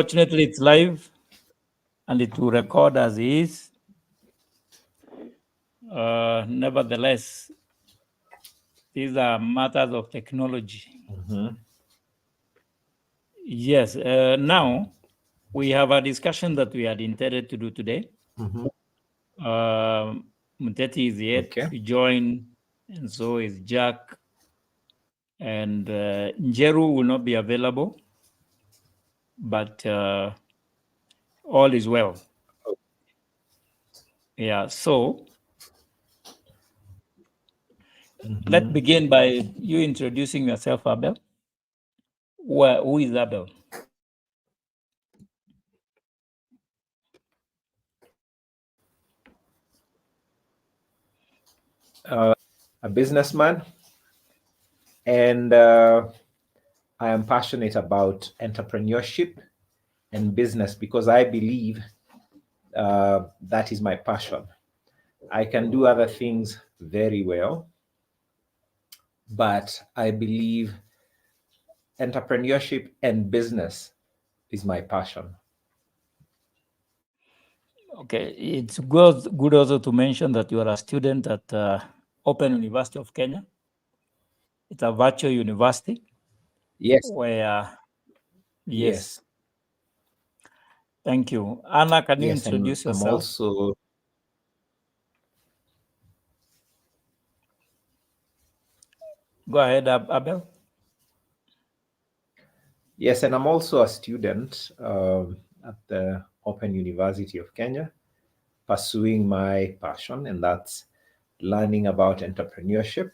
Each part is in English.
Fortunately, it's live and it will record as is. Nevertheless, these are matters of technology. Yes. Now, we have a discussion that we had intended to do today. Muteti is yet to join, and so is Jack. And Njeru will not be available, but all is well. Yeah, so let's begin by you introducing yourself, Abel. Who is Abel? A businessman, and I am passionate about entrepreneurship and business because I believe that is my passion. I can do other things very well, but I believe entrepreneurship and business is my passion. Okay, it's good also to mention that you are a student at Open University of Kenya. It's a virtual university. Yes. Where, yes. Yes. Thank you. Anna, can you Yes, and introduce I'm yourself? also Go ahead, Abel. yes, and I'm also a student at the Open University of Kenya, pursuing my passion, and that's learning about entrepreneurship,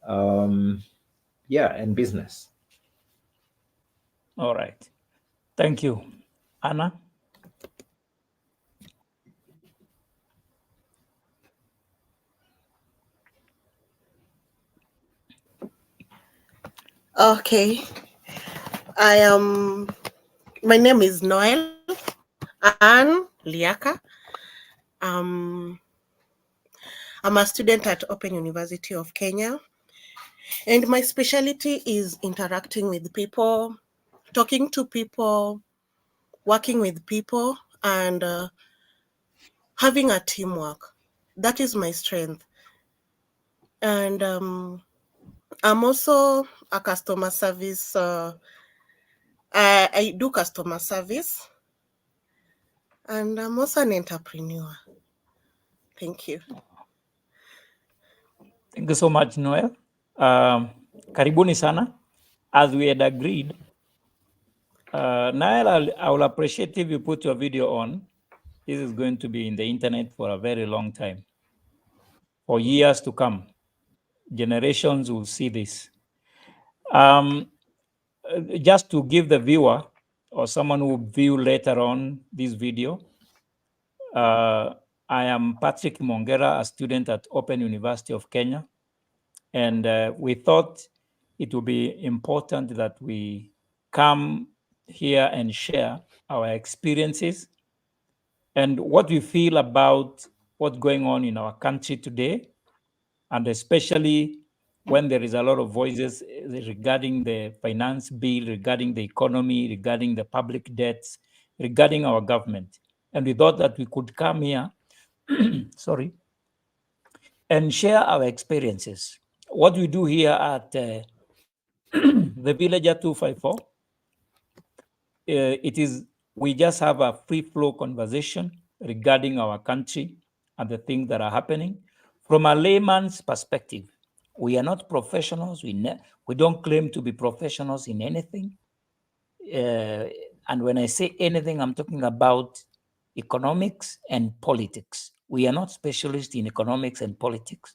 and business. All right. Thank you. Anna? Okay. My name is Noel Ann Liaka. I'm a student at Open University of Kenya. And my specialty is interacting with people, talking to people, working with people, and having a teamwork. That is my strength. And I'm also a customer service. I do customer service. And I'm also an entrepreneur. Thank you. Thank you so much, Noel. Karibuni sana. As we had agreed, Noel, I will appreciate if you put your video on. This is going to be in the internet for a very long time. For years to come. Generations will see this. Just to give the viewer or someone who will view later on this video, I am Patrick Mongera, a student at Open University of Kenya. And we thought it would be important that we come here and share our experiences and what we feel about what's going on in our country today, and especially when there is a lot of voices regarding the finance bill, regarding the economy, regarding the public debts, regarding our government. And we thought that we could come here, sorry, and share our experiences. What we do here at the Villager 254, it is, we just have a free flow conversation regarding our country and the things that are happening from a layman's perspective. We are not professionals. We don't claim to be professionals in anything. And when I say anything, I'm talking about economics and politics. We are not specialists in economics and politics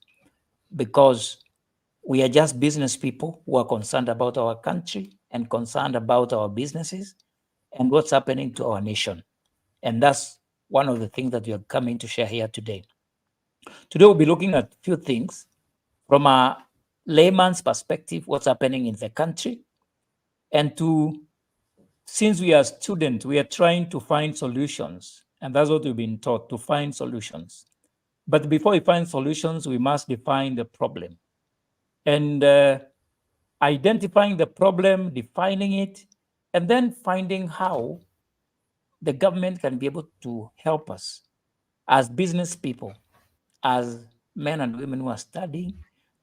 because we are just business people who are concerned about our country and concerned about our businesses and what's happening to our nation. And that's one of the things that we are coming to share here today. Today, we'll be looking at a few things from a layman's perspective, what's happening in the country. And since we are students, we are trying to find solutions. And that's what we've been taught, to find solutions. But before we find solutions, we must define the problem. And identifying the problem, defining it, and then finding how the government can be able to help us as business people, as men and women who are studying,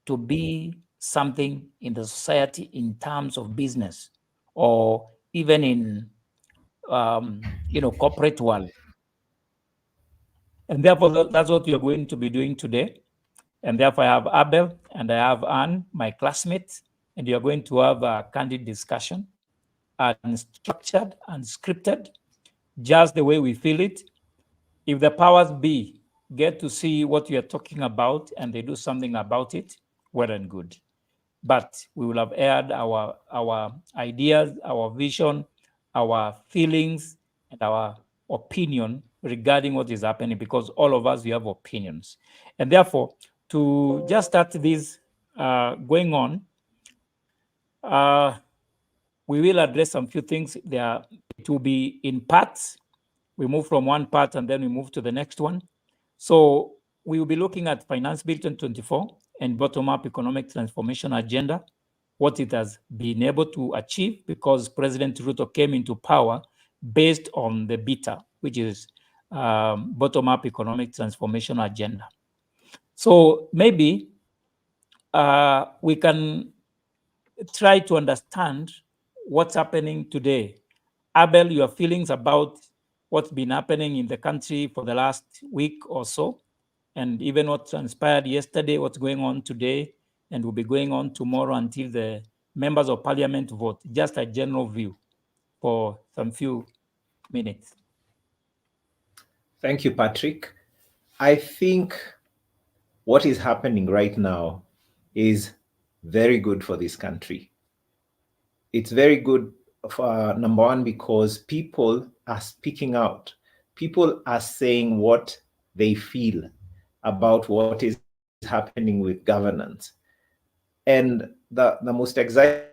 to be something in the society in terms of business, or even in corporate world. And therefore, that's what we are going to be doing today. And therefore, I have Abel and I have Anne, my classmates, and you are going to have a candid discussion, unstructured and scripted, just the way we feel it. If the powers be get to see what we are talking about and they do something about it, well and good. But we will have aired our ideas, our vision, our feelings, and our opinion regarding what is happening, because all of us, we have opinions. And therefore, to just start this going on, we will address some few things. It will be in parts. We move from one part and then we move to the next one. So we will be looking at Finance Bill 2024 and bottom-up economic transformation agenda, what it has been able to achieve, because President Ruto came into power based on the BITA, which is bottom-up economic transformation agenda. So maybe we can try to understand what's happening today. Abel, your feelings about what's been happening in the country for the last week or so, and even what transpired yesterday, what's going on today, and will be going on tomorrow until the members of parliament vote. Just a general view for some few minutes. Thank you, Patrick. I think what is happening right now is very good for this country. It's very good for, number one, because people are speaking out. People are saying what they feel about what is happening with governance. And the most exciting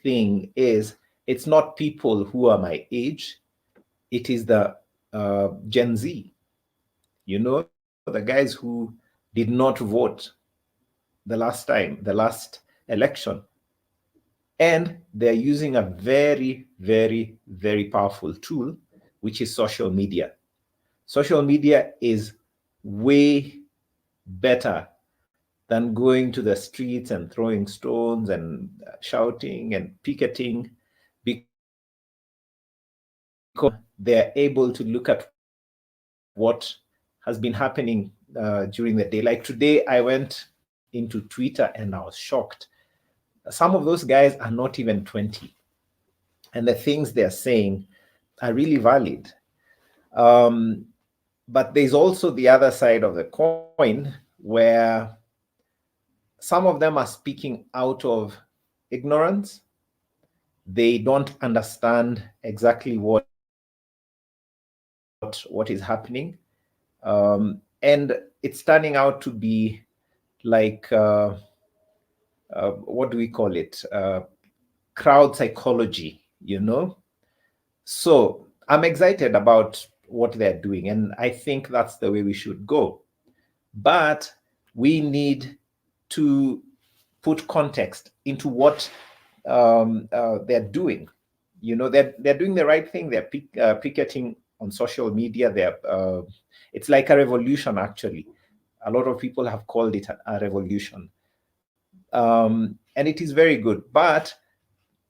thing is, it's not people who are my age, it is the Gen Z, the guys who did not vote the last election. And they're using a very, very, very powerful tool, which is social media. Social media is way better than going to the streets and throwing stones and shouting and picketing, because they're able to look at what has been happening during the day. Like today, I went into Twitter and I was shocked. Some of those guys are not even 20. And the things they're saying are really valid. But there's also the other side of the coin, where some of them are speaking out of ignorance. They don't understand exactly what is happening. And it's turning out to be like, what do we call it? Crowd psychology, So I'm excited about what they're doing, and I think that's the way we should go. But we need to put context into what they're doing. They're doing the right thing. They're picketing on social media. It's like a revolution, actually. A lot of people have called it a revolution. And it is very good. But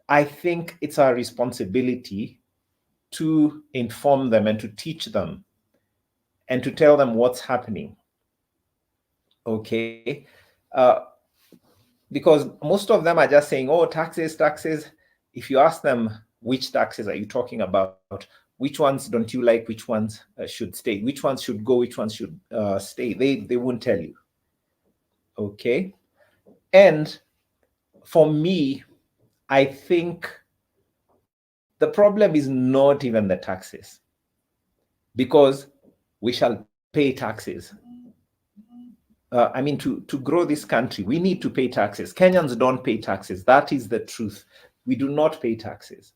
I think it's our responsibility to inform them and to teach them and to tell them what's happening. Okay? Because most of them are just saying, oh, taxes. If you ask them, which taxes are you talking about? Which ones don't you like? Which ones should stay? Which ones should go? Which ones should stay? They won't tell you. Okay? And for me, I think the problem is not even the taxes, because we shall pay taxes. To grow this country, we need to pay taxes. Kenyans don't pay taxes. That is the truth. We do not pay taxes.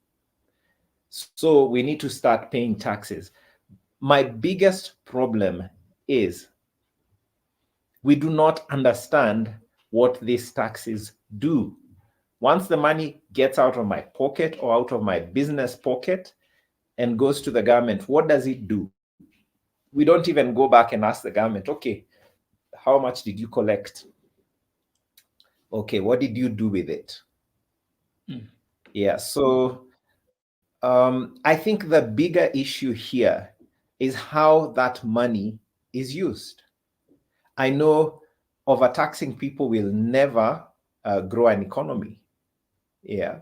So we need to start paying taxes. My biggest problem is we do not understand what these taxes do. Once the money gets out of my pocket or out of my business pocket and goes to the government, what does it do? We don't even go back and ask the government, okay, how much did you collect? Okay, what did you do with it? Yeah, so I think the bigger issue here is how that money is used. I know overtaxing people will never grow an economy. Yeah.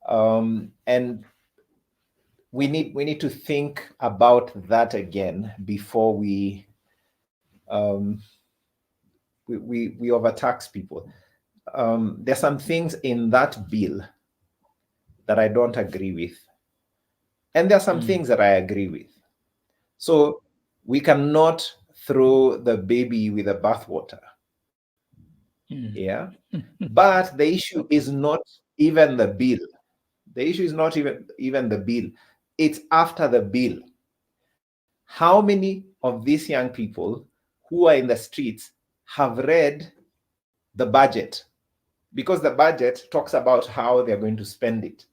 And we need to think about that again before we overtax people. There's some things in that bill that I don't agree with, and there are some things that I agree with. So we cannot throw the baby with the bathwater. Yeah. But the issue is not even the bill. The issue is not even the bill. It's after the bill. How many of these young people who are in the streets have read the budget? Because the budget talks about how they're going to spend it.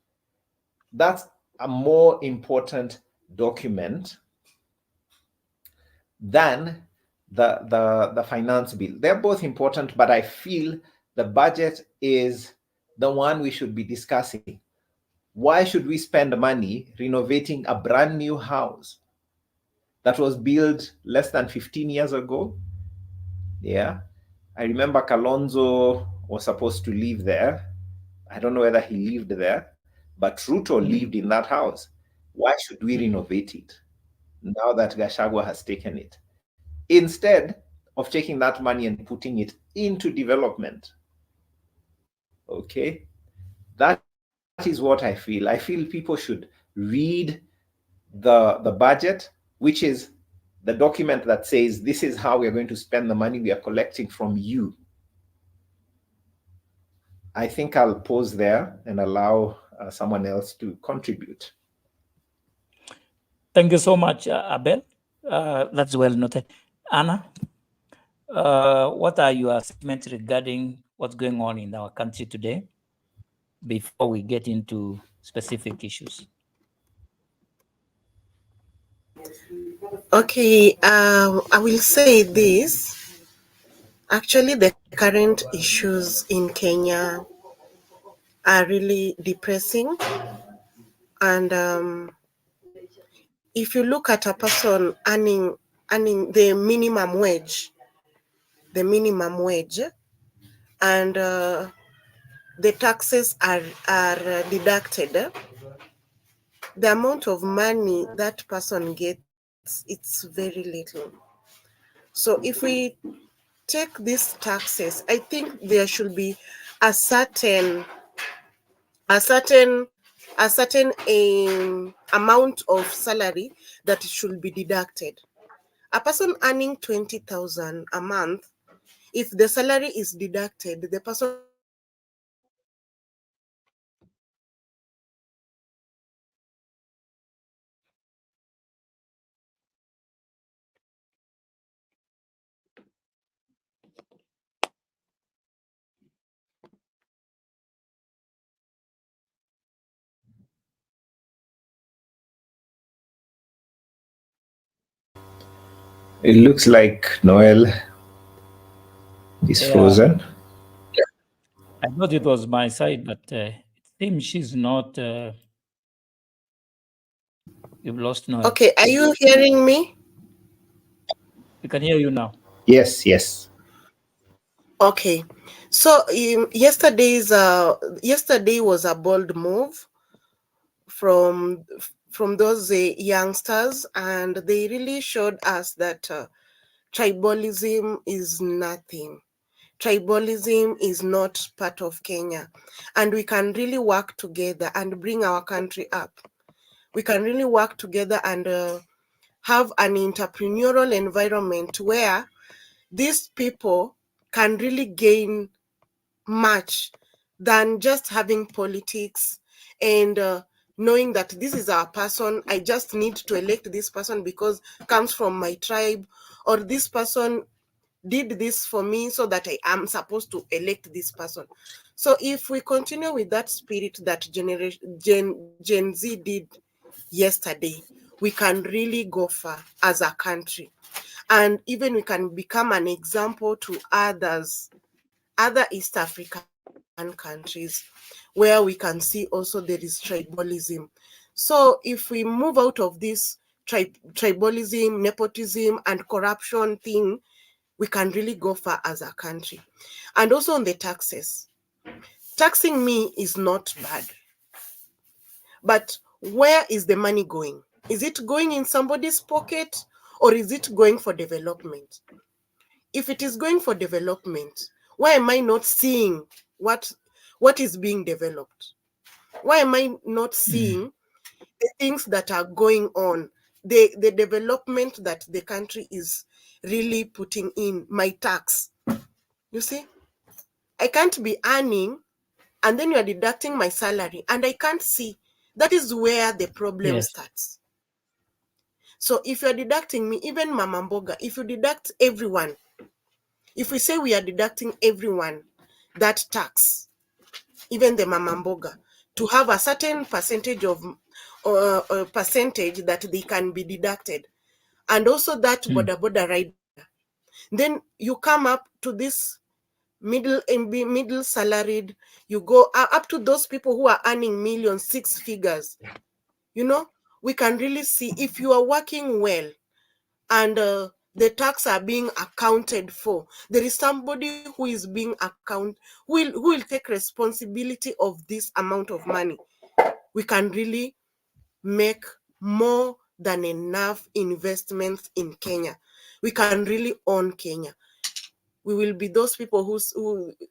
That's a more important document than the finance bill. They're both important, but I feel the budget is the one we should be discussing. Why should we spend money renovating a brand new house that was built less than 15 years ago? Yeah. I remember Kalonzo was supposed to live there. I don't know whether he lived there, but Ruto lived in that house. Why should we renovate it now that Gachagua has taken it? Instead of taking that money and putting it into development. Okay? That is what I feel. I feel people should read the budget, which is the document that says this is how we are going to spend the money we are collecting from you. I think I'll pause there and allow someone else to contribute. Thank you so much, Abel. That's well noted. Anna, what are your assessments regarding what's going on in our country today before we get into specific issues? Okay, I will say this. Actually, the current issues in Kenya are really depressing. And if you look at a person earning the minimum wage, and the taxes are deducted, the amount of money that person gets, it's very little. So if we take these taxes, I think there should be a certain amount of salary that should be deducted. A person earning 20,000 a month, if the salary is deducted, the person will get It looks like Noel is frozen. I thought it was my side, but it seems she's not. We've lost Noel. Okay, are you hearing me? We can hear you now. Yes, yes. Okay, so yesterday was a bold move from those youngsters, and they really showed us that tribalism is nothing. Tribalism is not part of Kenya, and we can really work together and bring our country up. We can really work together and have an entrepreneurial environment where these people can really gain much than just having politics and knowing that this is our person. I just need to elect this person because comes from my tribe, or this person did this for me so that I am supposed to elect this person. So if we continue with that spirit that Gen Z did yesterday, we can really go far as a country. And even we can become an example to other East African countries, where we can see also there is tribalism. So if we move out of this tribalism, nepotism, and corruption thing, we can really go far as a country. And also on the taxes. Taxing me is not bad. But where is the money going? Is it going in somebody's pocket, or is it going for development? If it is going for development, why am I not seeing what is being developed? Why am I not seeing the things that are going on, the development that the country is really putting in my tax? You see, I can't be earning and then you are deducting my salary and I can't see. That is where the problem Yes. starts. So if you're deducting me, even Mama Mboga, if you deduct everyone, if we say we are deducting everyone that tax, even the Mama Mboga, to have a certain percentage of percentage that they can be deducted, and also that border rider, then you come up to this middle salaried, you go up to those people who are earning millions, six figures. You know, we can really see if you are working well and the tax are being accounted for, there is somebody who is being who will take responsibility of this amount of money. We can really make more than enough investments in Kenya. We can really own Kenya. We will be those people who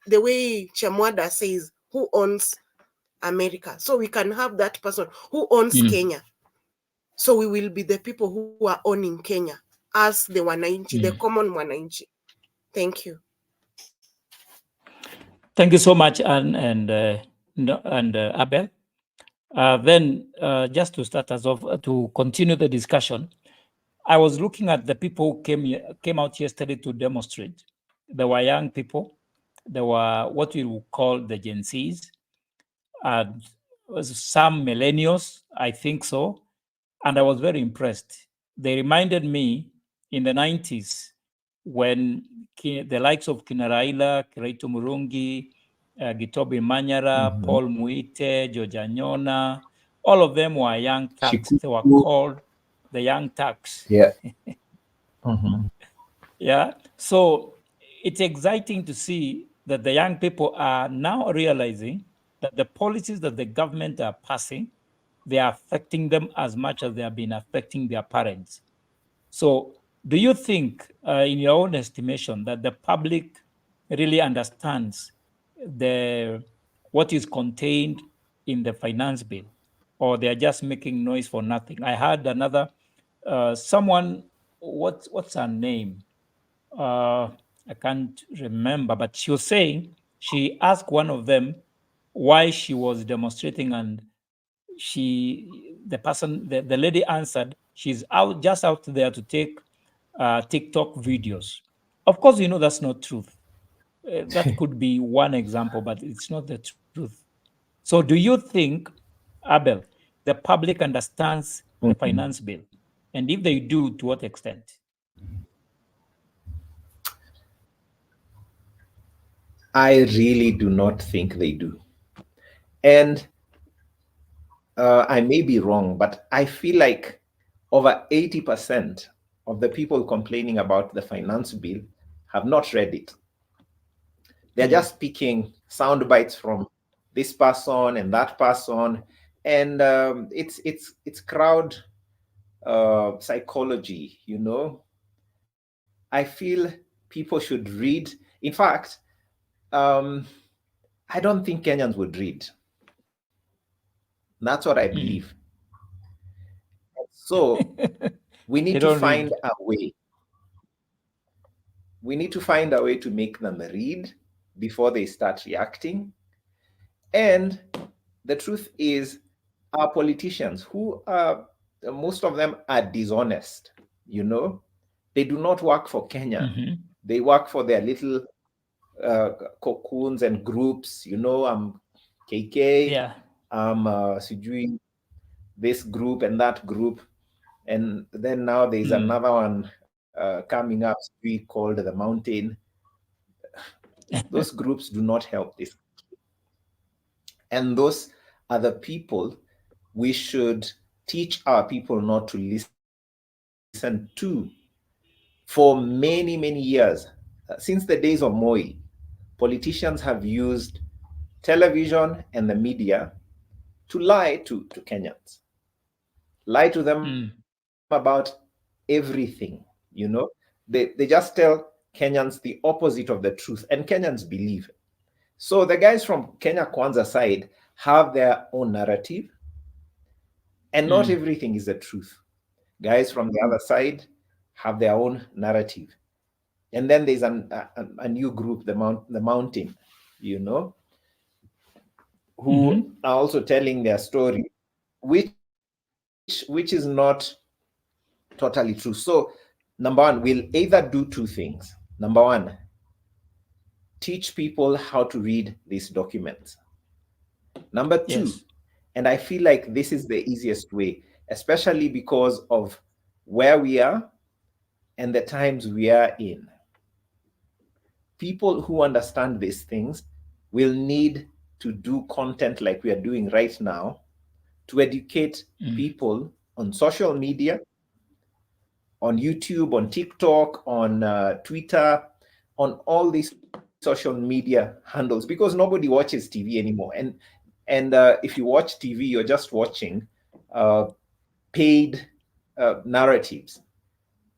the way Chamwada says, who owns America. So we can have that person who owns Kenya. So we will be the people who are owning Kenya as the wananchi, the common wananchi. Thank you. Thank you so much, Anne and Abel. Then, just to start us off, to continue the discussion, I was looking at the people who came out yesterday to demonstrate. There were young people. There were what we would call the Gen Zs, and some millennials, I think so. And I was very impressed. They reminded me in the 90s when the likes of Kinaraila, Kiraitu Murungi, Gitobi Manyara, Paul Muite, George Anyona, all of them were young thugs. They were called the young thugs. Yeah. Yeah. So it's exciting to see that the young people are now realizing that the policies that the government are passing, they are affecting them as much as they have been affecting their parents. So do you think, in your own estimation, that the public really understands what is contained in the finance bill, or they are just making noise for nothing? I heard another someone, what's her name? I can't remember, but she was saying she asked one of them why she was demonstrating, and the lady answered she's just out there to take TikTok videos. Of course, that's not truth. That could be one example, but it's not the truth. So do you think, Abel, the public understands the finance bill? And if they do, to what extent? I really do not think they do. And I may be wrong, but I feel like over 80% of the people complaining about the finance bill have not read it. They're just picking sound bites from this person and that person, and it's crowd psychology. I feel people should read. In fact, I don't think Kenyans would read. That's what I believe. So we They need to don't find read. a way. We need to find a way to make them read before they start reacting. And the truth is, our politicians, who are most of them are dishonest, they do not work for Kenya. They work for their little cocoons and groups. I'm KK, Yeah. I'm sijui this group and that group. And then now there's another one coming up street called the Mountain. Those groups do not help this. And those are the people we should teach our people not to listen to for many, many years. Since the days of Moi, politicians have used television and the media to lie to Kenyans, lie to them about everything, They just tell Kenyans the opposite of the truth, and Kenyans believe it. So the guys from Kenya Kwanza side have their own narrative, and not everything is the truth. Guys from the other side have their own narrative. And then there's a new group, the Mountain, who are also telling their story, which is not totally true. So, number one, we'll either do two things. Number one, teach people how to read these documents. Number two, Yes. and I feel like this is the easiest way, especially because of where we are and the times we are in. People who understand these things will need to do content like we are doing right now to educate people on social media, on YouTube, on TikTok, on Twitter, on all these social media handles, because nobody watches TV anymore. And if you watch TV, you're just watching uh, paid narratives.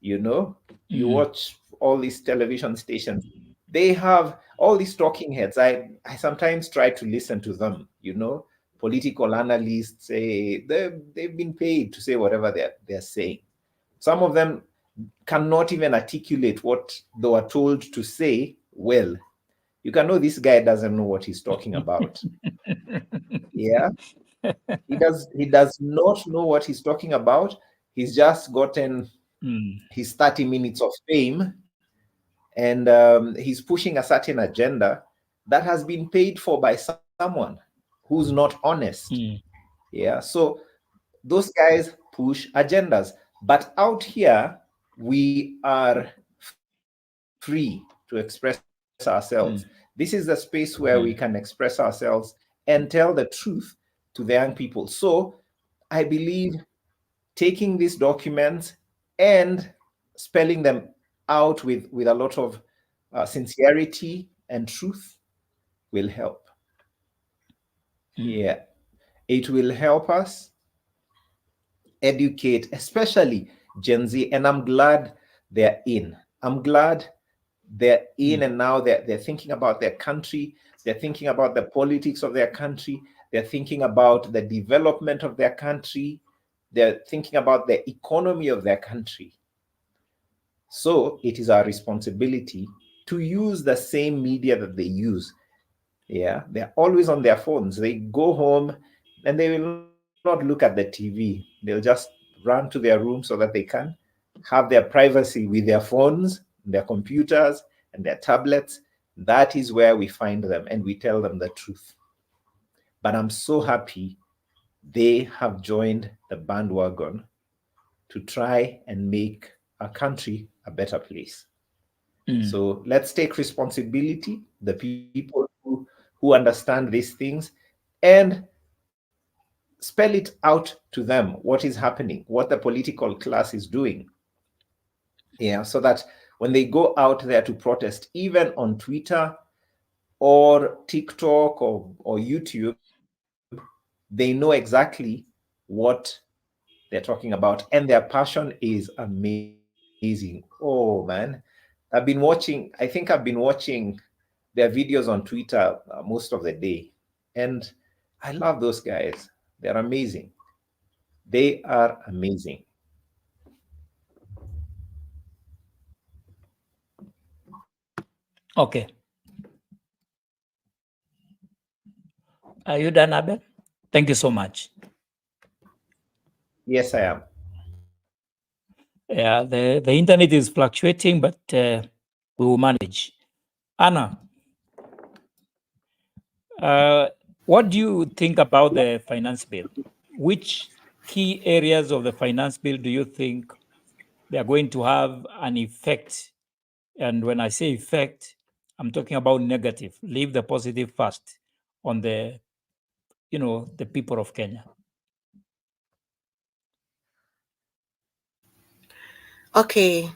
You watch all these television stations. They have all these talking heads. I sometimes try to listen to them. Political analysts say they've been paid to say whatever they're saying. Some of them cannot even articulate what they were told to say well. You can know this guy doesn't know what he's talking about. Yeah, he does not know what he's talking about. He's just gotten his 30 minutes of fame, and he's pushing a certain agenda that has been paid for by someone who's not honest. Yeah, so those guys push agendas, but out here we are free to express ourselves. This is the space where we can express ourselves and tell the truth to the young people. So I believe taking these documents and spelling them out with a lot of sincerity and truth will help. Yeah, it will help us educate, especially Gen Z. And I'm glad they're in. I'm glad they're in, and now they're thinking about their country. They're thinking about the politics of their country. They're thinking about the development of their country. They're thinking about the economy of their country. So it is our responsibility to use the same media that they use. Yeah, they're always on their phones. They go home and they will not look at the TV. They'll just run to their room so that they can have their privacy with their phones, their computers, and their tablets. That is where we find them and we tell them the truth. But I'm so happy they have joined the bandwagon to try and make our country a better place. So let's take responsibility, the people who understand these things, and spell it out to them what is happening, what the political class is doing. Yeah, so that when they go out there to protest, even on Twitter or TikTok or YouTube, they know exactly what they're talking about, and their passion is amazing. Oh man, I think I've been watching their videos on Twitter most of the day, and I love those guys. They're amazing. They are amazing. Okay. Are you done, Abel? Thank you so much. Yes, I am. Yeah, the internet is fluctuating, but we will manage. Anna, uh, what do you think about the finance bill? Which key areas of the finance bill do you think they are going to have an effect? And when I say effect, I'm talking about negative. Leave the positive first on the, the people of Kenya. Okay.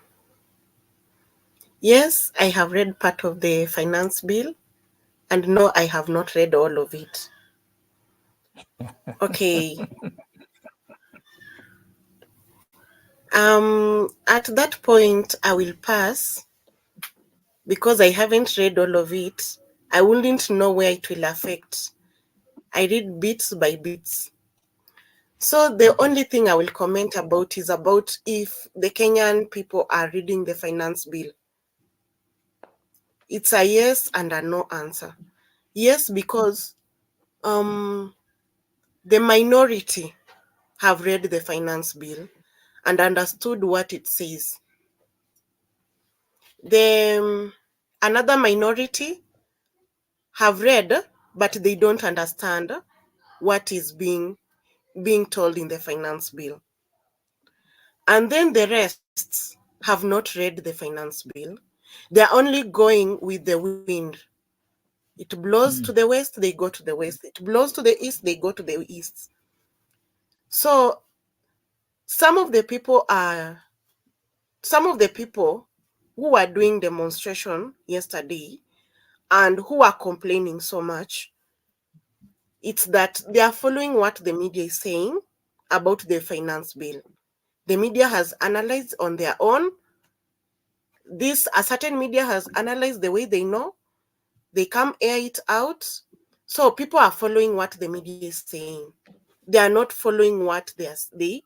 Yes, I have read part of the finance bill, and no, I have not read all of it. Okay. At that point, I will pass because I haven't read all of it. I wouldn't know where it will affect. I read bits by bits. So the only thing I will comment about is about if the Kenyan people are reading the finance bill. It's a yes and a no answer. Yes, because the minority have read the finance bill and understood what it says. The another minority have read, but they don't understand what is being told in the finance bill. And then the rest have not read the finance bill. They're only going with the wind. It blows to the west, they go to the west. It blows to the east, they go to the east. So some of the people who were doing demonstration yesterday and who are complaining so much, it's that they are following what the media is saying about the finance bill. The media has analyzed on their own. A certain media has analyzed the way they know. They come air it out. So people are following what the media is saying. They are not following what they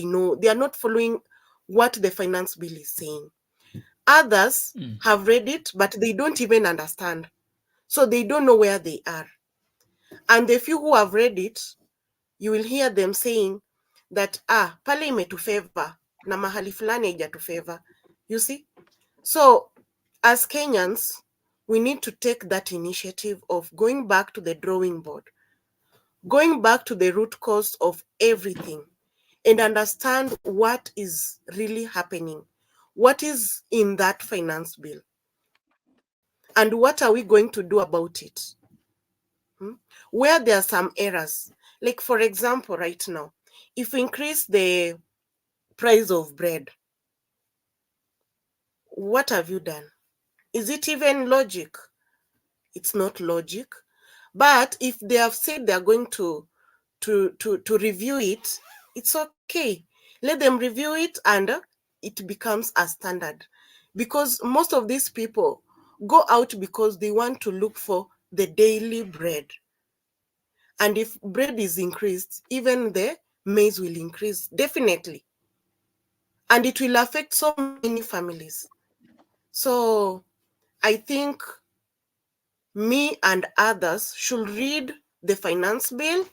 know. They are not following what the finance bill is saying. Others have read it, but they don't even understand. So they don't know where they are. And the few who have read it, you will hear them saying that pale imetufavor na mahali fulani haijatufavor. You see? So as Kenyans, we need to take that initiative of going back to the drawing board, going back to the root cause of everything, and understand what is really happening, what is in that finance bill, and what are we going to do about it. Where there are some errors, like for example, right now, if we increase the price of bread, what have you done? Is it even logic? It's not logic. But if they have said they're going to review it, it's okay. Let them review it and it becomes a standard. Because most of these people go out because they want to look for the daily bread. And if bread is increased, even the maize will increase, definitely. And it will affect so many families. So I think me and others should read the finance bill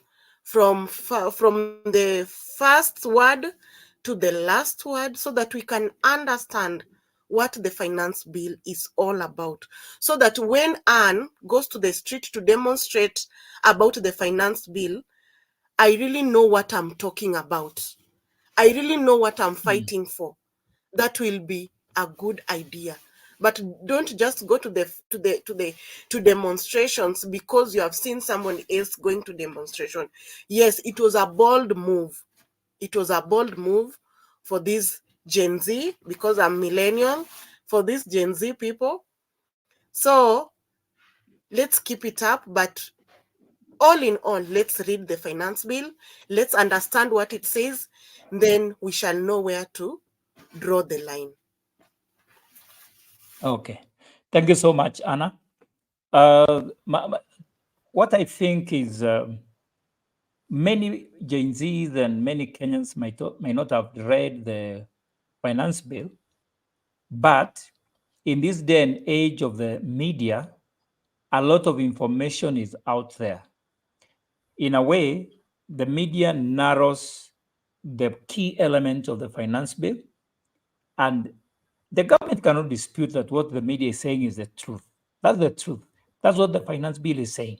from the first word to the last word so that we can understand what the finance bill is all about. So that when Anne goes to the street to demonstrate about the finance bill, I really know what I'm talking about. I really know what I'm fighting for. That will be a good idea. But don't just go to demonstrations because you have seen someone else going to demonstration. Yes, it was a bold move. It was a bold move for this Gen Z, because I'm millennial, for these Gen Z people. So let's keep it up, but all in all, let's read the finance bill. Let's understand what it says. Then we shall know where to draw the line. Okay. Thank you so much, Anna. What I think is many Gen Zs and many Kenyans may not have read the finance bill, but in this day and age of the media, a lot of information is out there. In a way, the media narrows the key elements of the finance bill, and The government cannot dispute that what the media is saying is the truth. That's the truth. That's what the finance bill is saying.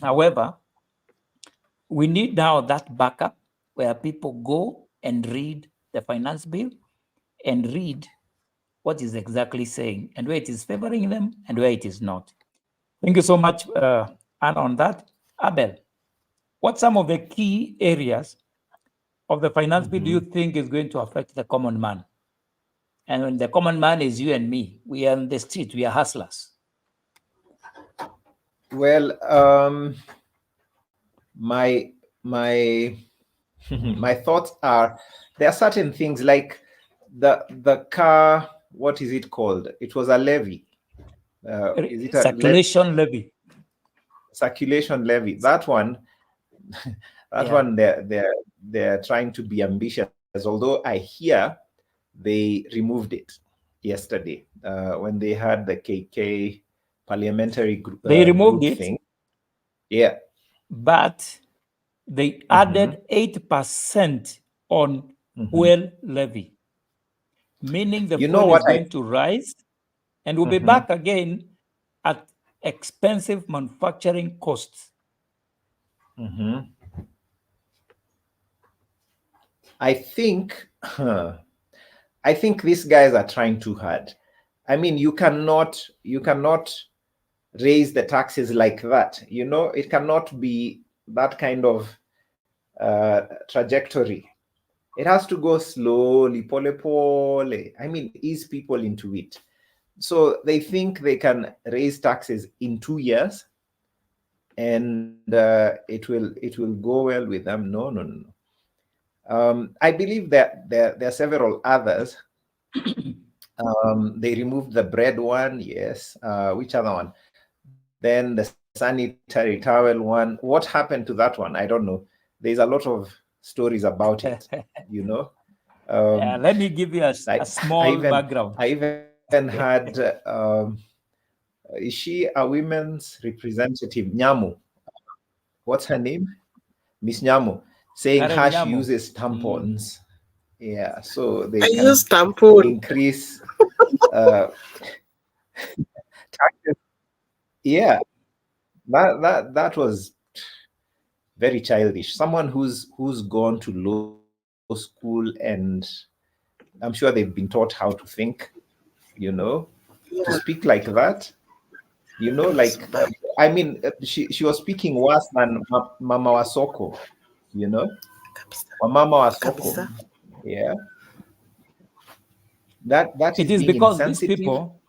However, we need now that backup where people go and read the finance bill and read what is exactly saying and where it is favoring them and where it is not. Thank you so much, Anne, on that. Abel, what some of the key areas of the finance bill do you think is going to affect the common man? And when the common man is you and me, we are in the street, we are hustlers. Well, my my thoughts are, there are certain things like the car. What is it called? It was a levy. Is it a Circulation levy? Circulation levy. That one. That one. They're trying to be ambitious. Although I hear they removed it yesterday when they had the KK parliamentary group. They removed it. Thing. Yeah. But they added 8% on fuel levy, meaning the fuel is going to rise and will be back again at expensive manufacturing costs. I think these guys are trying too hard. I mean, you cannot raise the taxes like that. It cannot be that kind of trajectory. It has to go slowly, pole pole. I mean, ease people into it. So they think they can raise taxes in 2 years, and it will go well with them. No. I believe that there are several others. They removed the bread one, yes. Which other one? Then the sanitary towel one. What happened to that one? I don't know. There's a lot of stories about it, let me give you a small background. I even had, is she a women's representative? Nyamu. What's her name? Miss Nyamu, saying how she uses tampons. Yeah, so they can use tampon. Increase taxes. Yeah, that was very childish. Someone who's gone to law school, and I'm sure they've been taught how to think, to speak like that, like, I mean, she was speaking worse than Mama Wasoko, or Mama Wasoko. Yeah. That it is because these people,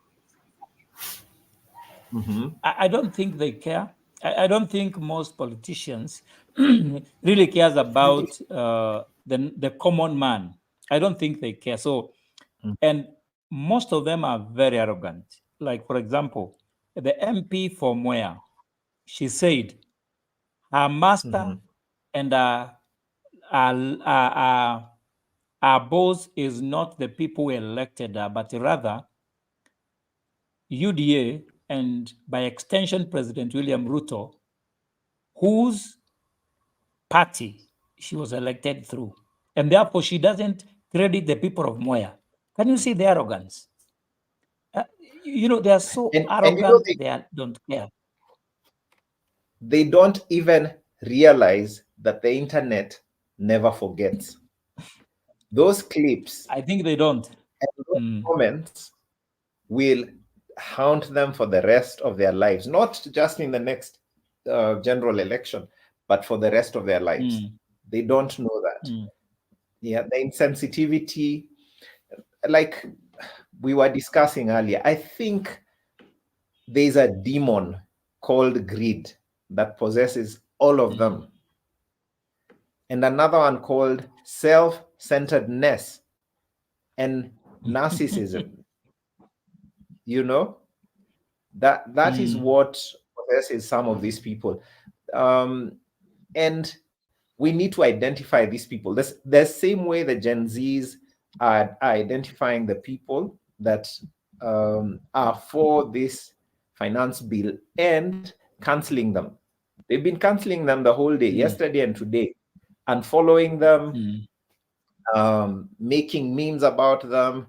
I don't think they care. I don't think most politicians really cares about the common man. I don't think they care. So, and most of them are very arrogant. Like, for example, the MP from where she said her master and our boss is not the people who elected her, but rather UDA and by extension President William Ruto, whose party she was elected through. And therefore she doesn't credit the people of Moya. Can you see the arrogance? They are so arrogant, they don't care. They don't even realize that the internet never forgets. Those clips, I think they don't. And those comments will haunt them for the rest of their lives, not just in the next general election, but for the rest of their lives. They don't know that. Yeah, the insensitivity, like we were discussing earlier, I think there's a demon called greed that possesses all of them. And another one called self-centeredness and narcissism. That is what possesses some of these people. And we need to identify these people. The same way the Gen Zs are identifying the people that are for this finance bill and canceling them. They've been canceling them the whole day, yesterday and today, and following them, making memes about them.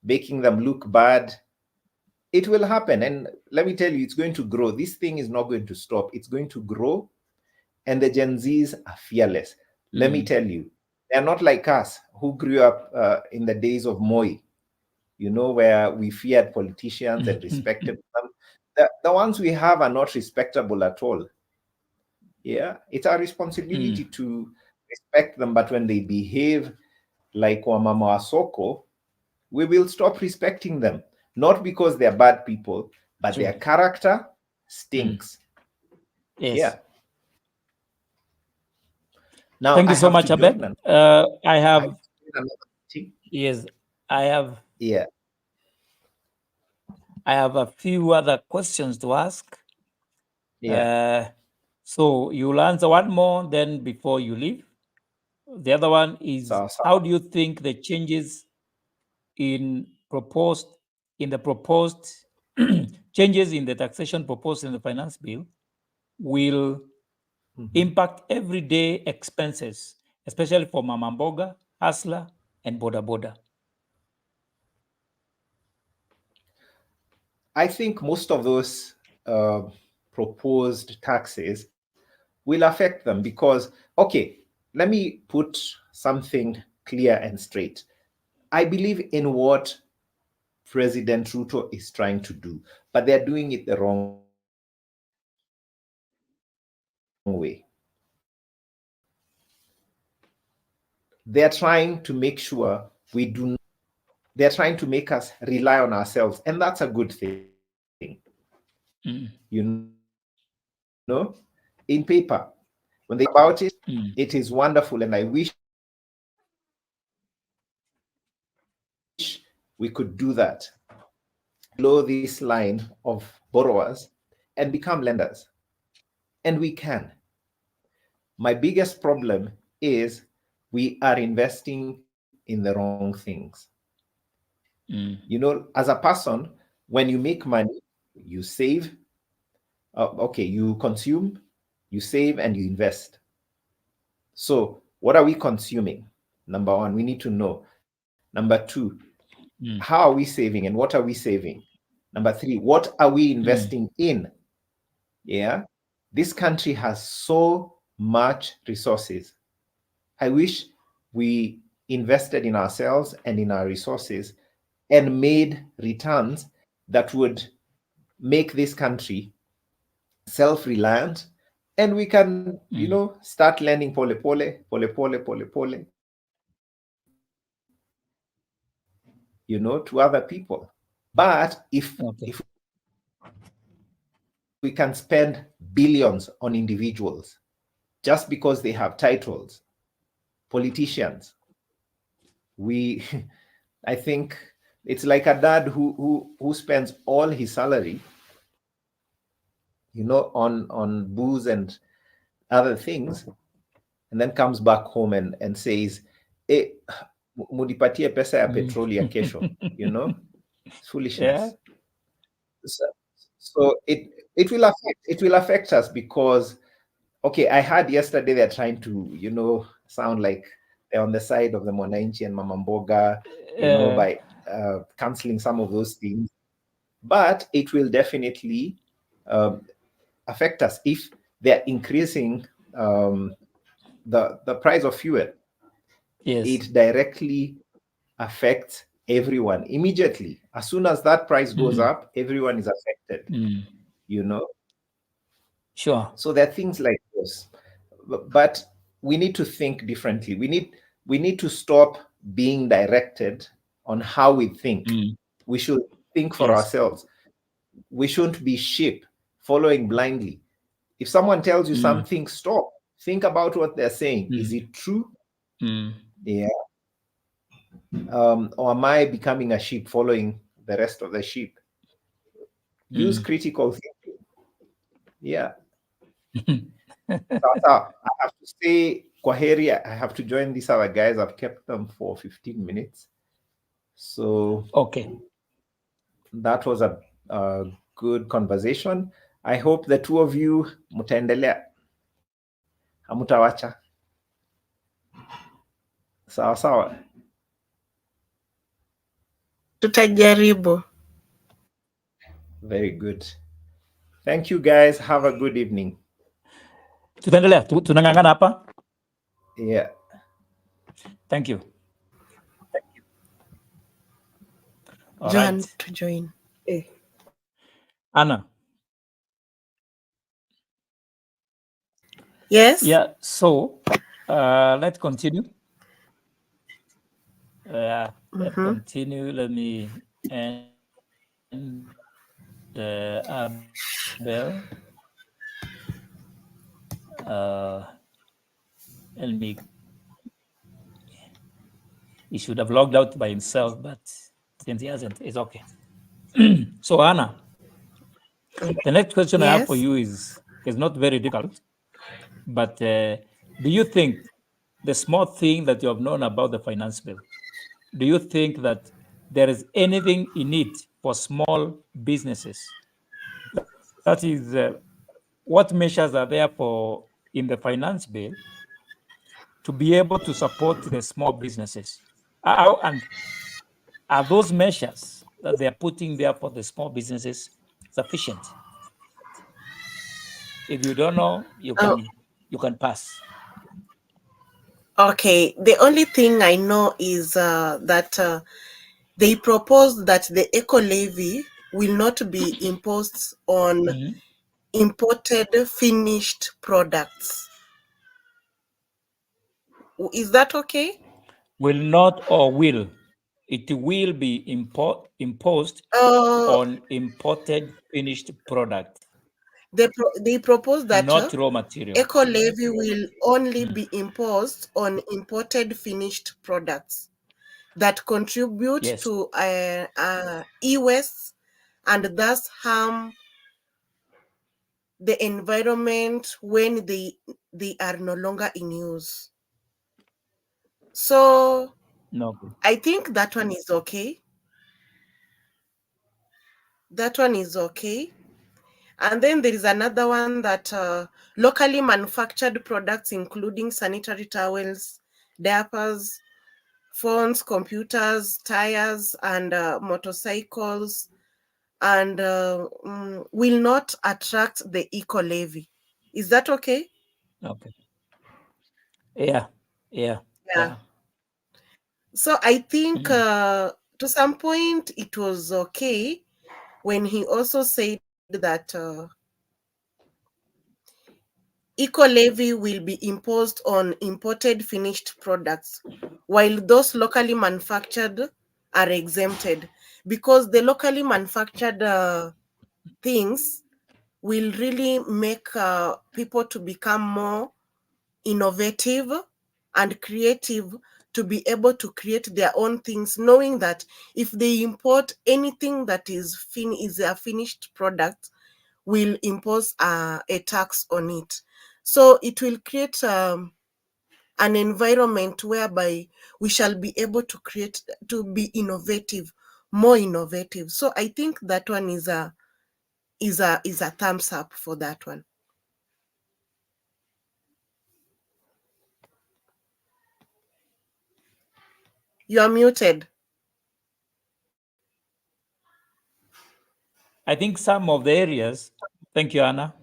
making them look bad. It will happen. And let me tell you, it's going to grow. This thing is not going to stop. It's going to grow. And the Gen Zs are fearless. Let me tell you, they're not like us who grew up in the days of Moi, where we feared politicians and respected them. The ones we have are not respectable at all. Yeah, it's our responsibility to respect them, but when they behave like Wamama Wasoko, we will stop respecting them. Not because they're bad people, but their character stinks. Yes. Yeah. Now, Thank you I so have much, to join Abed. I have yes, I have Yeah. I have a few other questions to ask. Yeah. So you'll answer one more, then before you leave. The other one is, So how do you think the changes in the proposed changes in the taxation proposed in the finance bill will impact everyday expenses, especially for Mama Mboga, hustler, and boda boda? I think most of those proposed taxes will affect them because, okay, let me put something clear and straight. I believe in what President Ruto is trying to do, but they're doing it the wrong way. They're trying to make sure they're trying to make us rely on ourselves, and that's a good thing. In paper, when they talk about it, it is wonderful, and I wish we could do that. Below this line of borrowers and become lenders. And we can. My biggest problem is we are investing in the wrong things. As a person, when you make money, you save, you consume, you save, and you invest. So, what are we consuming? Number one, we need to know. Number two, how are we saving and what are we saving? Number three, what are we investing in? Yeah. This country has so much resources. I wish we invested in ourselves and in our resources and made returns that would make this country self-reliant, and we can, start lending pole pole, pole pole, pole pole, to other people. But if we can spend billions on individuals just because they have titles, politicians, we I think it's like a dad who spends all his salary, on booze and other things, and then comes back home and says, eh, mudipatie pesa ya petroli ya kesho, foolishness. Yeah. So it will affect us because, okay, I heard yesterday they're trying to sound like they're on the side of the Mwananchi and Mama Mboga, by canceling some of those things, but it will definitely affect us if they're increasing the price of fuel. Yes. It directly affects everyone immediately. As soon as that price goes up, everyone is affected. Sure. So there are things like this, but we need to think differently. We need to stop being directed on how we think. We should think for ourselves. We shouldn't be sheep following blindly. If someone tells you something, stop. Think about what they're saying. Is it true? Yeah. Or am I becoming a sheep following the rest of the sheep? Use critical thinking. Yeah. So I have to say, Kwaheri, I have to join these other guys. I've kept them for 15 minutes. So Okay. that was a good conversation. I hope the two of you mutaendelea, hamutawacha. Sawa sawa. Tutajaribu. Very good. Thank you, guys. Have a good evening. Tutaendelea, tunang'ang'ana hapa. Yeah. Thank you. All Johan right. to join. Anna. Yes. Yeah, so let's continue. Let's continue. Let me end Abel. Let me. He should have logged out by himself, but since he hasn't, it's okay. So Anna, the next question I have for Yes. you is not very difficult, but do you think the small thing that you have known about the finance bill, do you think that there is anything in it for small businesses? That is, what measures are there for in the finance bill to be able to support the small businesses? And are those measures that they are putting there for the small businesses sufficient? If you don't know, you Oh, can pass. okay. The only thing I know is that they proposed that the eco levy will not be imposed on imported finished products. Is that okay? Will not or will? It will be imposed on imported finished product, They propose that not raw material. eco levy will only be imposed on imported finished products that contribute Yes. to e-waste and thus harm the environment when they are no longer in use. So No. I think that one is okay. That one is okay. And then there is another one that locally manufactured products, including sanitary towels, diapers, phones, computers, tires, and motorcycles, and will not attract the eco levy. Is that okay? Okay. Yeah. Yeah. Yeah. So I think to some point it was okay when he also said that eco levy will be imposed on imported finished products, while those locally manufactured are exempted, because the locally manufactured things will really make people to become more innovative and creative, to be able to create their own things, knowing that if they import anything that is a finished product, will impose a tax on it. So it will create an environment whereby we shall be able to be innovative, more innovative. So I think that one is a thumbs up for that one. You are muted. I think some of the areas, thank you, Anna.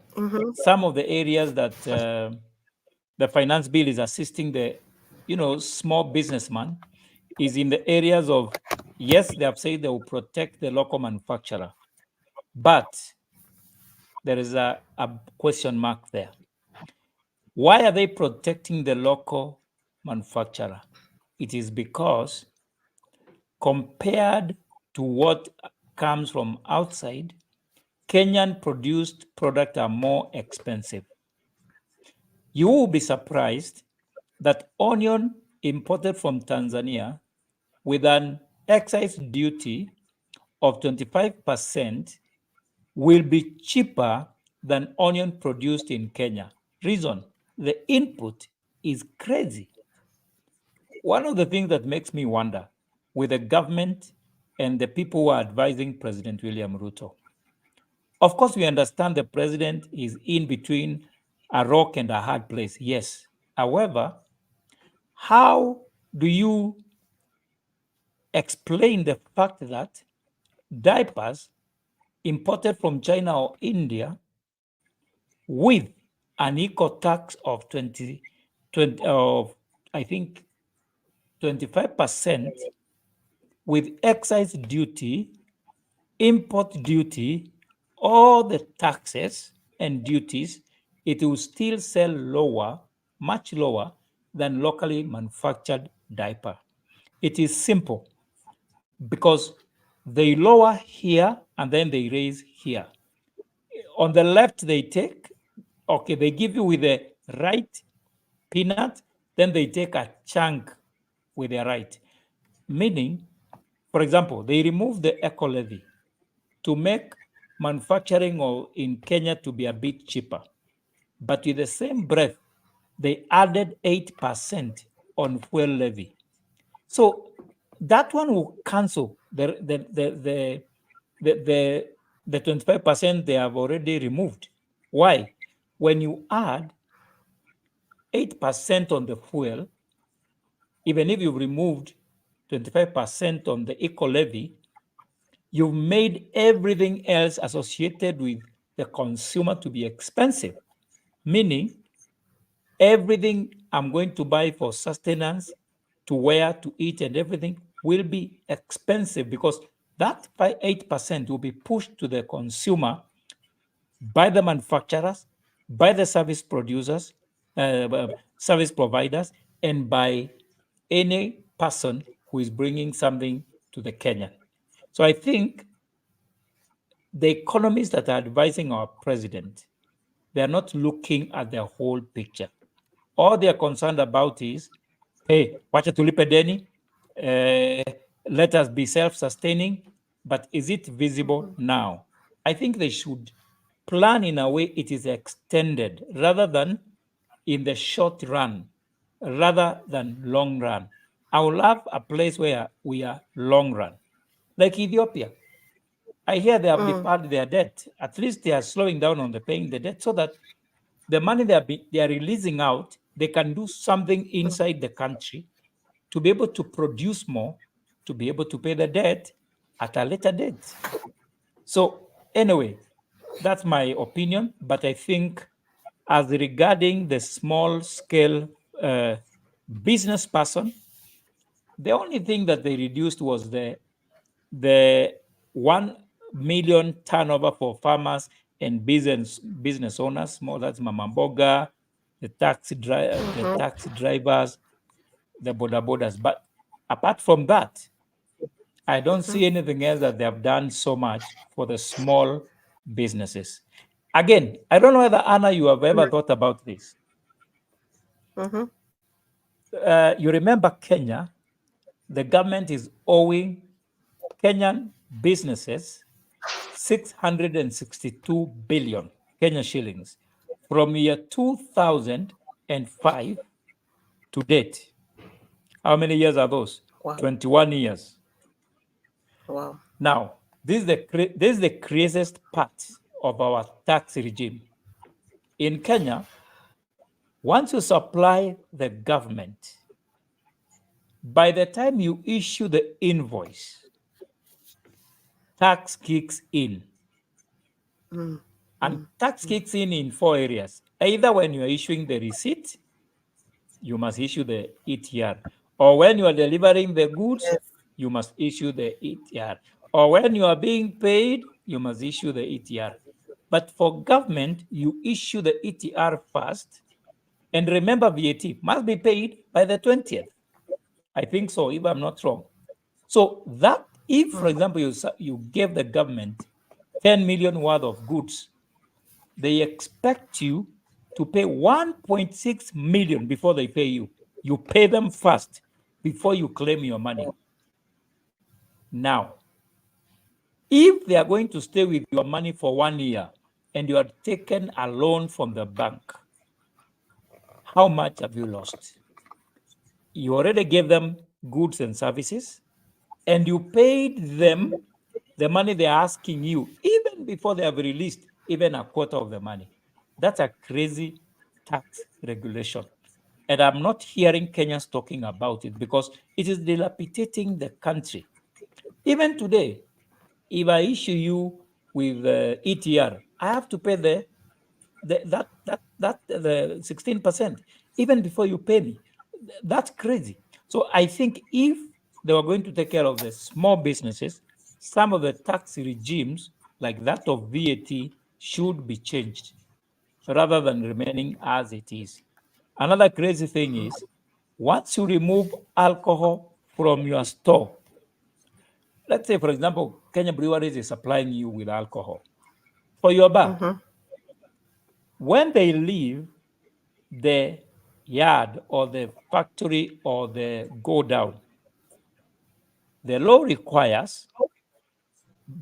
Some of the areas that the finance bill is assisting the, small businessman is in the areas of, yes, they have said they will protect the local manufacturer, but there is a question mark there. Why are they protecting the local manufacturer? It is because compared to what comes from outside, Kenyan produced products are more expensive. You will be surprised that onion imported from Tanzania with an excise duty of 25% will be cheaper than onion produced in Kenya. Reason, the input is crazy. One of the things that makes me wonder with the government and the people who are advising President William Ruto. Of course, we understand the president is in between a rock and a hard place. Yes. However, how do you explain the fact that diapers imported from China or India with an eco tax of 20 of I think 25%, with excise duty, import duty, all the taxes and duties, it will still sell lower, much lower than locally manufactured diaper. It is simple because they lower here and then they raise here. On the left, they take, okay, they give you with the right peanut, then they take a chunk with the right. Meaning, for example, they remove the eco levy to make manufacturing in Kenya to be a bit cheaper. But with the same breath, they added 8% on fuel levy. So that one will cancel the 25% they have already removed. Why? When you add 8% on the fuel, even if you've removed 25% on the eco levy, you've made everything else associated with the consumer to be expensive. Meaning, everything I'm going to buy for sustenance, to wear, to eat, and everything will be expensive because that 8% will be pushed to the consumer by the manufacturers, by the service producers, service providers, and by any person who is bringing something to the Kenyan. So I think the economists that are advising our president, they are not looking at the whole picture. All they are concerned about is, hey, wacha tulipe deni, let us be self-sustaining, but is it visible now? I think they should plan in a way it is extended rather than in the short run, rather than long run. I would love a place where we are long run, like Ethiopia. I hear they have deferred their debt. At least they are slowing down on the paying the debt so that the money they are releasing out, they can do something inside the country to be able to produce more, to be able to pay the debt at a later date. So anyway, that's my opinion. But I think as regarding the small scale business person, the only thing that they reduced was the 1 million turnover for farmers and business owners. More, that's Mama Mboga, the taxi drivers, the boda bodas. But apart from that, I don't see anything else that they have done so much for the small businesses. Again, I don't know whether, Anna, you have ever thought about this. You remember Kenya, the government is owing Kenyan businesses 662 billion Kenya shillings from year 2005 to date. How many years are those? Wow. 21 years. Wow. Now, this is the craziest part of our tax regime. In Kenya, once you supply the government, by the time you issue the invoice, tax kicks in. And tax kicks in 4 areas. Either when you are issuing the receipt, you must issue the ETR. Or when you are delivering the goods, you must issue the ETR. Or when you are being paid, you must issue the ETR. But for government, you issue the ETR first. And remember, VAT must be paid by the 20th. I think so, if I'm not wrong. So that, if, for example, you gave the government 10 million worth of goods, they expect you to pay 1.6 million before they pay you. You pay them first before you claim your money. Now, if they are going to stay with your money for 1 year and you have taken a loan from the bank, how much have you lost? You already gave them goods and services, and you paid them the money they're asking you, even before they have released even a quarter of the money. That's a crazy tax regulation. And I'm not hearing Kenyans talking about it because it is dilapidating the country. Even today, if I issue you with ETR, I have to pay the 16% even before you pay me. That's crazy. So I think if they were going to take care of the small businesses, some of the tax regimes, like that of VAT, should be changed rather than remaining as it is. Another crazy thing is once you remove alcohol from your store, let's say, for example, Kenya Breweries is supplying you with alcohol for your bar. Mhm. When they leave the yard or the factory or the go down, the law requires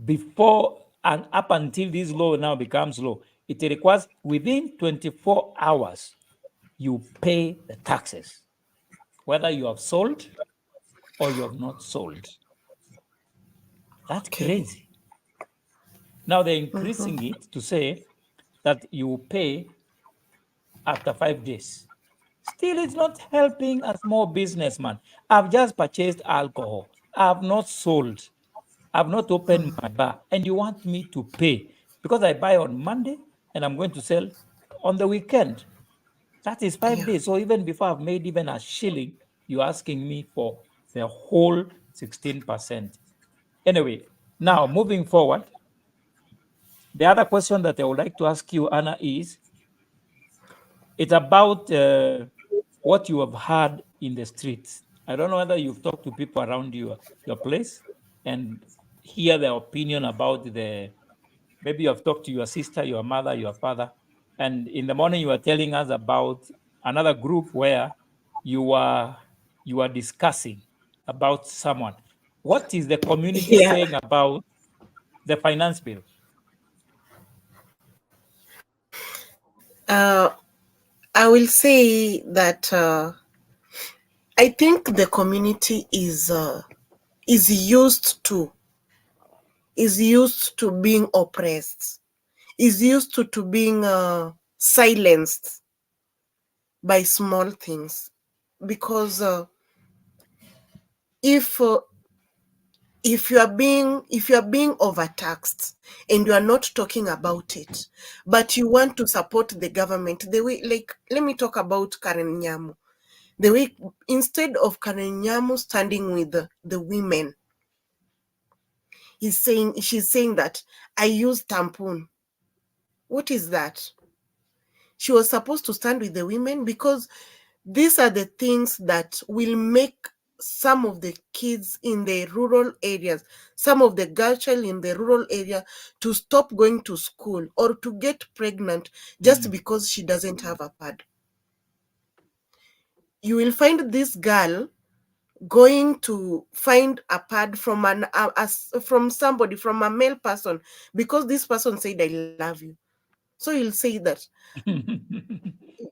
before and up until this law now becomes law, it requires within 24 hours you pay the taxes, whether you have sold or you have not sold. That's Okay. crazy. Now they're Mhm. increasing it to say that you pay after 5 days. Still, it's not helping a small businessman. I've just purchased alcohol. I've not sold. I've not opened my bar. And you want me to pay because I buy on Monday and I'm going to sell on the weekend. That is 5 days. Yeah. So even before I've made even a shilling, you're asking me for the whole 16%. Anyway, now moving forward, the other question that I would like to ask you, Anna, is it's about what you have heard in the streets. I don't know whether you've talked to people around your place and hear their opinion about maybe you have talked to your sister, your mother, your father, and in the morning you are telling us about another group where you are you are discussing about someone. What is the community Yeah. saying about the finance bill? Uh, I will say that I think the community is used to being oppressed, is used to being silenced by small things, because if uh, if you are being overtaxed and you are not talking about it, but you want to support the government the way, like, let me talk about Karen Nyamu, the way, instead of Karen Nyamu standing with the women, she's saying that I use tampon. What is that? She was supposed to stand with the women because these are the things that will make some of the kids in the rural areas, some of the girl child in the rural area, to stop going to school or to get pregnant just Mm. because she doesn't have a pad. You will find this girl going to find a pad from from somebody, from a male person, because this person said I love you. So you'll say that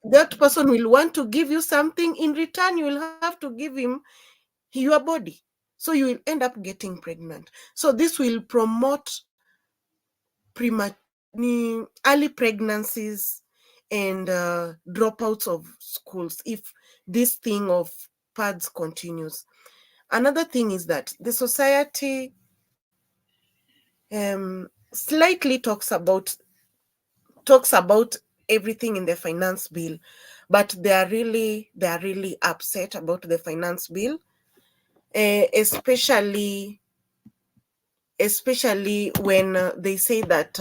that person will want to give you something in return. You will have to give him your body, so you will end up getting pregnant. So this will promote early pregnancies and dropouts of schools if this thing of pads continues. Another thing is that the society slightly talks about everything in the finance bill, but they are really upset about the finance bill, especially when they say that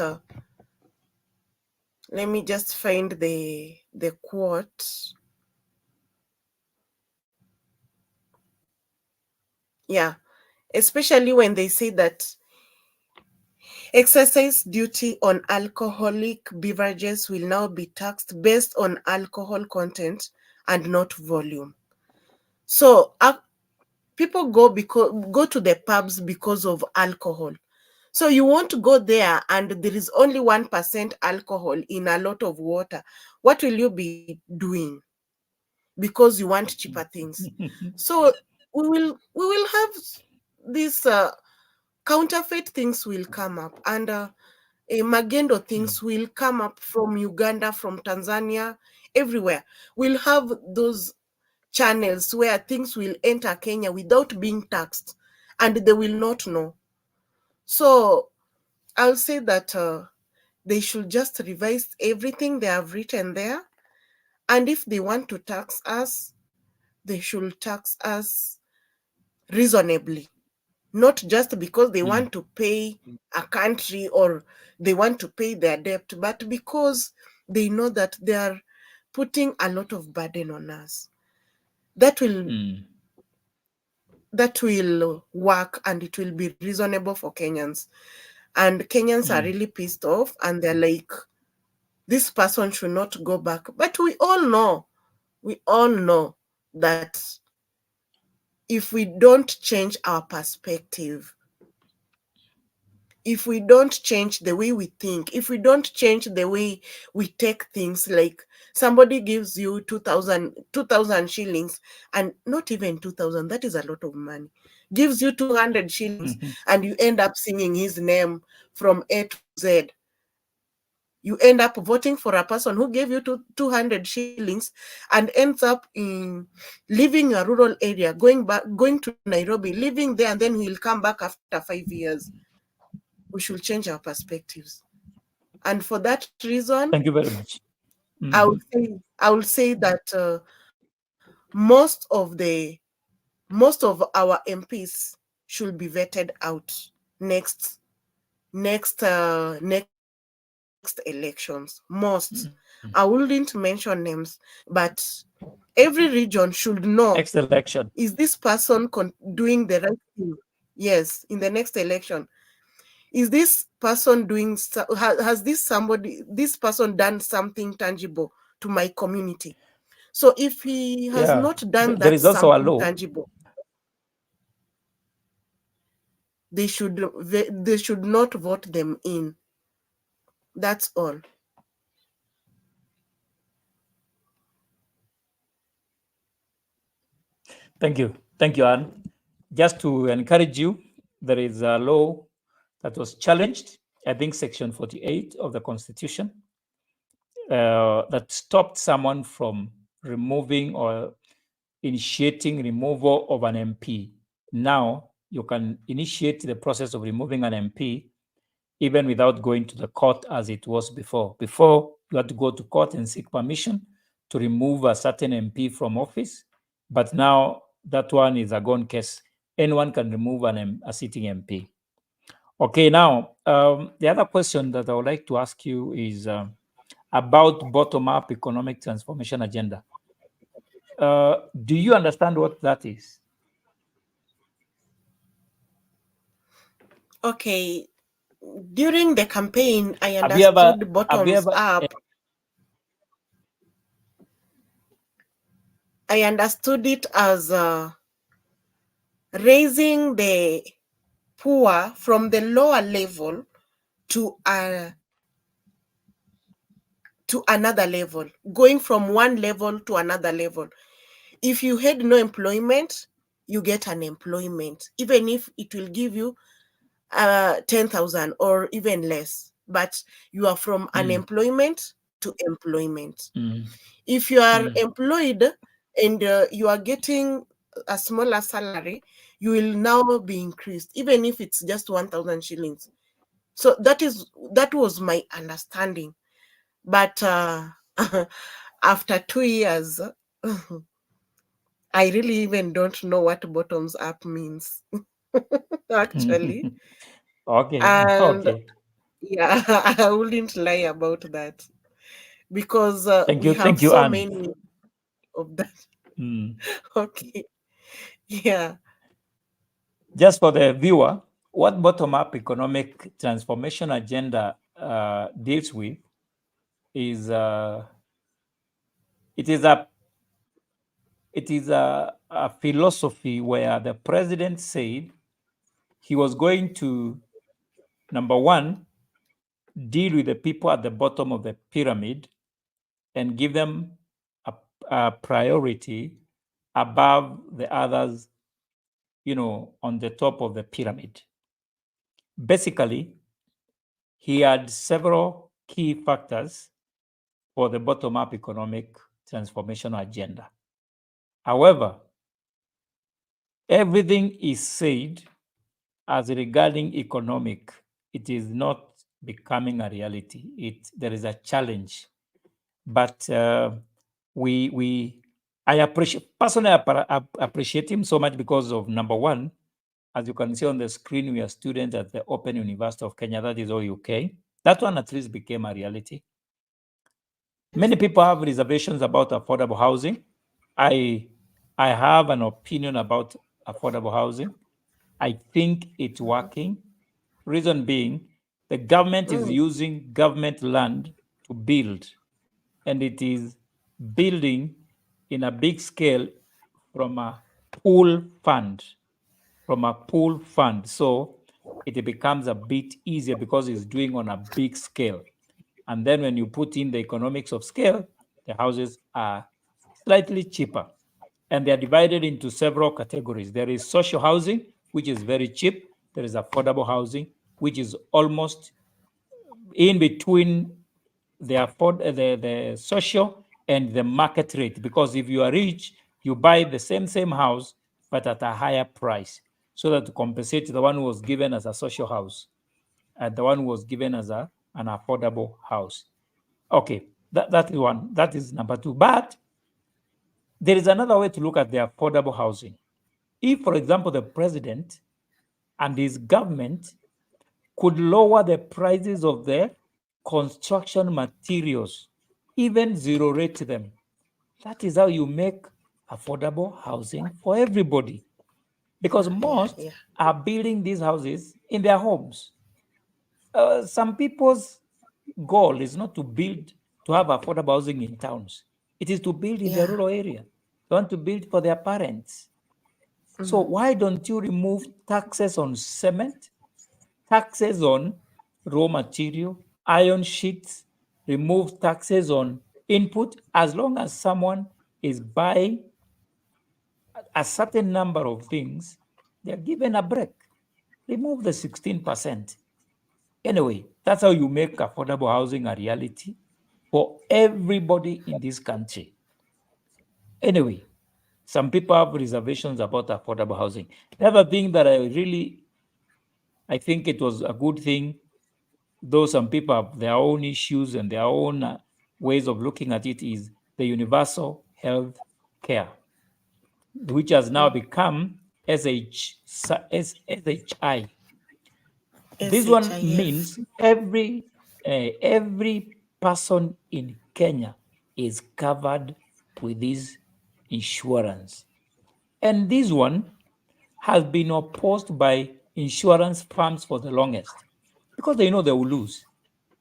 let me just find the quote. Yeah, especially when they say that exercise duty on alcoholic beverages will now be taxed based on alcohol content and not volume. So people go to the pubs because of alcohol. So you want to go there and there is only 1% alcohol in a lot of water. What will you be doing? Because you want cheaper things. So we will have these counterfeit things will come up, and magendo things will come up from Uganda, from Tanzania, everywhere. We'll have those channels where things will enter Kenya without being taxed, and they will not know. So I'll say that they should just revise everything they have written there. And if they want to tax us, they should tax us reasonably, not just because they want to pay a country or they want to pay their debt, but because they know that they are putting a lot of burden on us. That will work, and it will be reasonable for Kenyans. And Kenyans are really pissed off, and they're like, this person should not go back. But we all know that if we don't change our perspective, if we don't change the way we think, if we don't change the way we take things, like somebody gives you 2,000 shillings, and not even 2,000, that is a lot of money, gives you 200 shillings, and you end up singing his name from A to Z. You end up voting for a person who gave you 200 shillings and ends up in living a rural area, going to Nairobi, living there, and then he'll come back after 5 years. We should change our perspectives. And for that reason, Thank you very much. I will say that most of our MPs should be vetted out next elections. Most. I wouldn't mention names, but every region should know, Next election. is this person doing the right thing? Yes, in the next election. Is this person has this person done something tangible to my community? So if he has not done There that is also a something law. tangible, they should not vote them in. That's all. Thank you, Anne. Just to encourage you, there is a law that was challenged, I think Section 48 of the Constitution, that stopped someone from removing or initiating removal of an MP. Now you can initiate the process of removing an MP even without going to the court as it was before. Before, you had to go to court and seek permission to remove a certain MP from office. But now that one is a gone case. Anyone can remove a sitting MP. Okay, now, the other question that I would like to ask you is about bottom-up economic transformation agenda. Do you understand what that is? Okay. During the campaign, I understood bottoms up. I understood it as raising the poor from the lower level to another level, going from one level to another level. If you had no employment, you get an employment, even if it will give you 10,000 or even less, but you are from unemployment to employment. If you are employed and you are getting a smaller salary, you will now be increased, even if it's just 1,000 shillings. So that was my understanding. But after 2 years, I really even don't know what bottoms up means, actually. Okay. And Okay. yeah, I wouldn't lie about that, because we have Thank you, so Anne. many of that. Okay. Yeah. Just for the viewer, what bottom-up economic transformation agenda deals with is it is a philosophy where the president said he was going to, number one, deal with the people at the bottom of the pyramid and give them a priority above the others, on the top of the pyramid. Basically, he had several key factors for the bottom-up economic transformation agenda. However, everything is said as regarding economic. It is not becoming a reality. There is a challenge, but I appreciate personally. I appreciate him so much because of number one, as you can see on the screen, we are students at the Open University of Kenya. That is all UK. That one at least became a reality. Many people have reservations about affordable housing. I have an opinion about affordable housing. I think it's working. Reason being, the government is using government land to build, and it is building in a big scale from a pool fund. So it becomes a bit easier because it's doing on a big scale. And then when you put in the economics of scale, the houses are slightly cheaper. And they are divided into several categories. There is social housing, which is very cheap. There is affordable housing, which is almost in between the social and the market rate. Because if you are rich, you buy the same house, but at a higher price, so that to compensate the one who was given as a social house and the one who was given as an affordable house. Okay, that is one. That is number two. But there is another way to look at the affordable housing. If, for example, the president and his government could lower the prices of the construction materials, even zero rate them, that is how you make affordable housing for everybody. Because most are building these houses in their homes. Some people's goal is not to have affordable housing in towns. It is to build in the rural area. They want to build for their parents. So why don't you remove taxes on cement, taxes on raw material, iron sheets, remove taxes on input, as long as someone is buying a certain number of things, they're given a break. Remove the 16%. Anyway, that's how you make affordable housing a reality for everybody in this country. Anyway, some people have reservations about affordable housing. The other thing that I think it was a good thing, though some people have their own issues and their own ways of looking at it, is the universal health care, which has now become SHI. This one means every person in Kenya is covered with this insurance. And this one has been opposed by insurance firms for the longest because they know they will lose.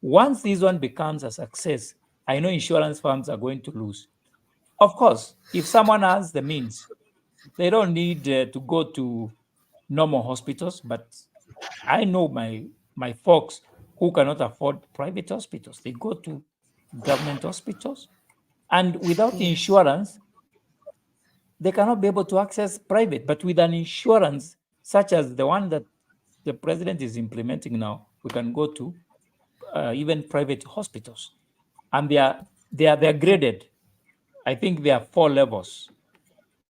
Once this one becomes a success, I know insurance firms are going to lose. Of course, if someone has the means, they don't need to go to normal hospitals, but I know my folks who cannot afford private hospitals. They go to government hospitals, and without insurance, they cannot be able to access private. But with an insurance such as the one that the president is implementing now, we can go to even private hospitals, and they're graded. I think there are 4 levels.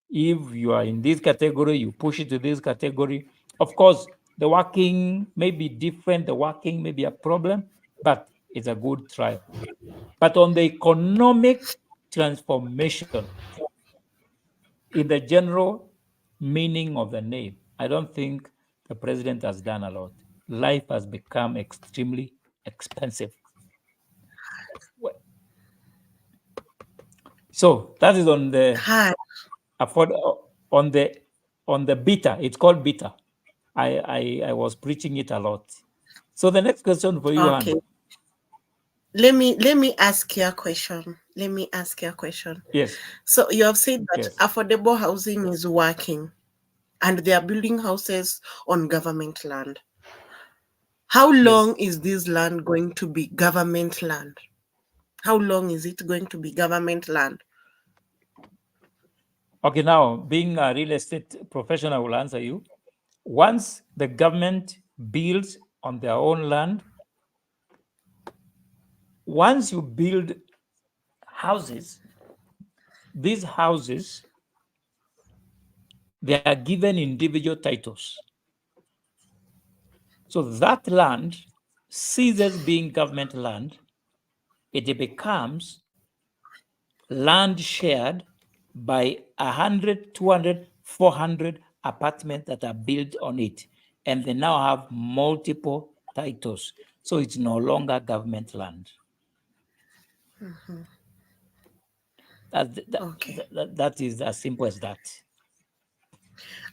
If you are in this category, you push it to this category. Of course, the working may be different, the working may be a problem, but it's a good trial. But on the economic transformation, in the general meaning of the name, I don't think the president has done a lot. Life has become extremely expensive. So that is on the on the beta. It's called beta. I was preaching it a lot. So the next question for you, Okay. Hannah. Let me ask you a question. Yes. So you have said that Yes. affordable housing is working and they are building houses on government land. How long is this land going to be government land? How long is it going to be government land? Okay, now being a real estate professional, I will answer you. Once the government builds on their own land, once you build houses, these houses they are given individual titles. So that land ceases being government land. It becomes land shared by 100, 200, 400 apartments that are built on it. And they now have multiple titles. So it's no longer government land. Okay. That is as simple as that.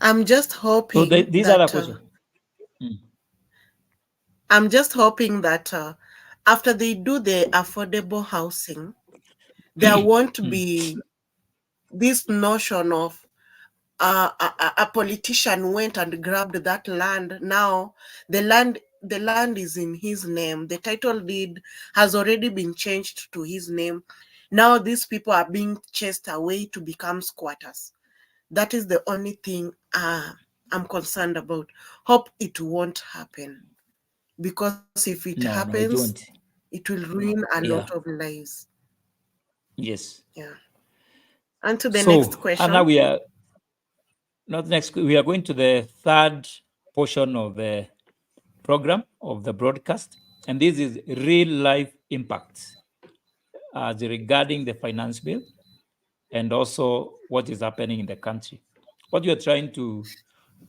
I'm just So hoping these are the that questions. I'm just hoping that after they do the affordable housing, there won't be this notion of a politician went and grabbed that land. Now the land is in his name. The title deed has already been changed to his name. Now these people are being chased away to become squatters. That is the only thing I'm concerned about. Hope it won't happen, because if it No, it happens, won't. it will ruin a lot Yeah. of lives. Yes. Yeah. And to the So, next and now question. we are not next. We are going to the third portion of the program of the broadcast, and this is real life impacts as regarding the finance bill and also what is happening in the country. What we are trying to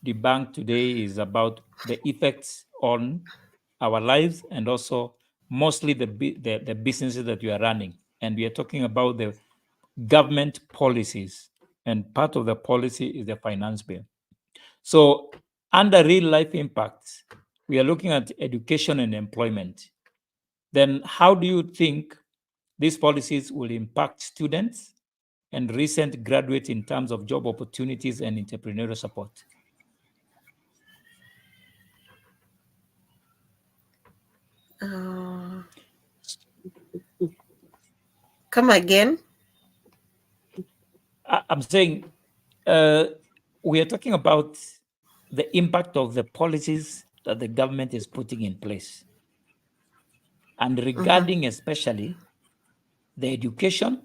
debunk today is about the effects on our lives and also mostly the businesses that we are running. And we are talking about the government policies, and part of the policy is the finance bill. So, under real life impacts, we are looking at education and employment. Then, how do you think these policies will impact students and recent graduates in terms of job opportunities and entrepreneurial support? Uh, Come again. I'm saying we are talking about the impact of the policies that the government is putting in place, and regarding especially the education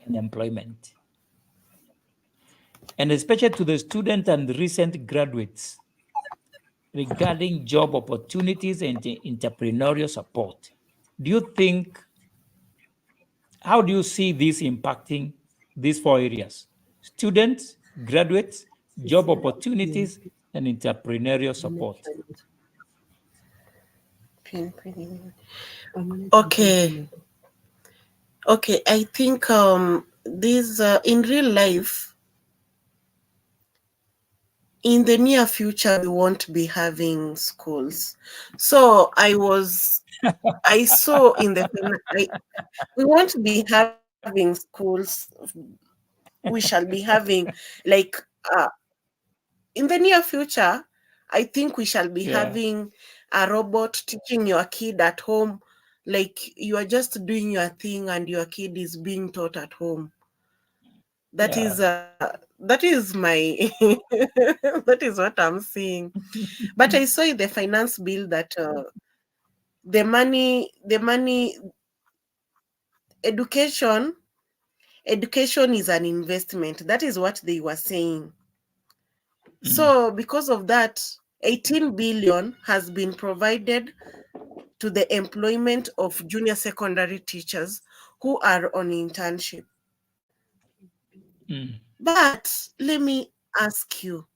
and employment, and especially to the student and recent graduates regarding job opportunities and entrepreneurial support. Do you think, how do you see this impacting these four areas? Students, graduates, job opportunities, and entrepreneurial support. Okay. Okay. I think these in real life, in the near future, we won't be having schools. So I saw in the we won't be having schools. We shall be having like in the near future. I think we shall be Yeah, having a robot teaching your kid at home. Like you are just doing your thing and your kid is being taught at home. yeah. That is my that is what I'm seeing. But I saw in the finance bill that the money education education is an investment. That is what they were saying. So because of that, 18 billion has been provided to the employment of junior secondary teachers who are on internship. Mm, But let me ask you,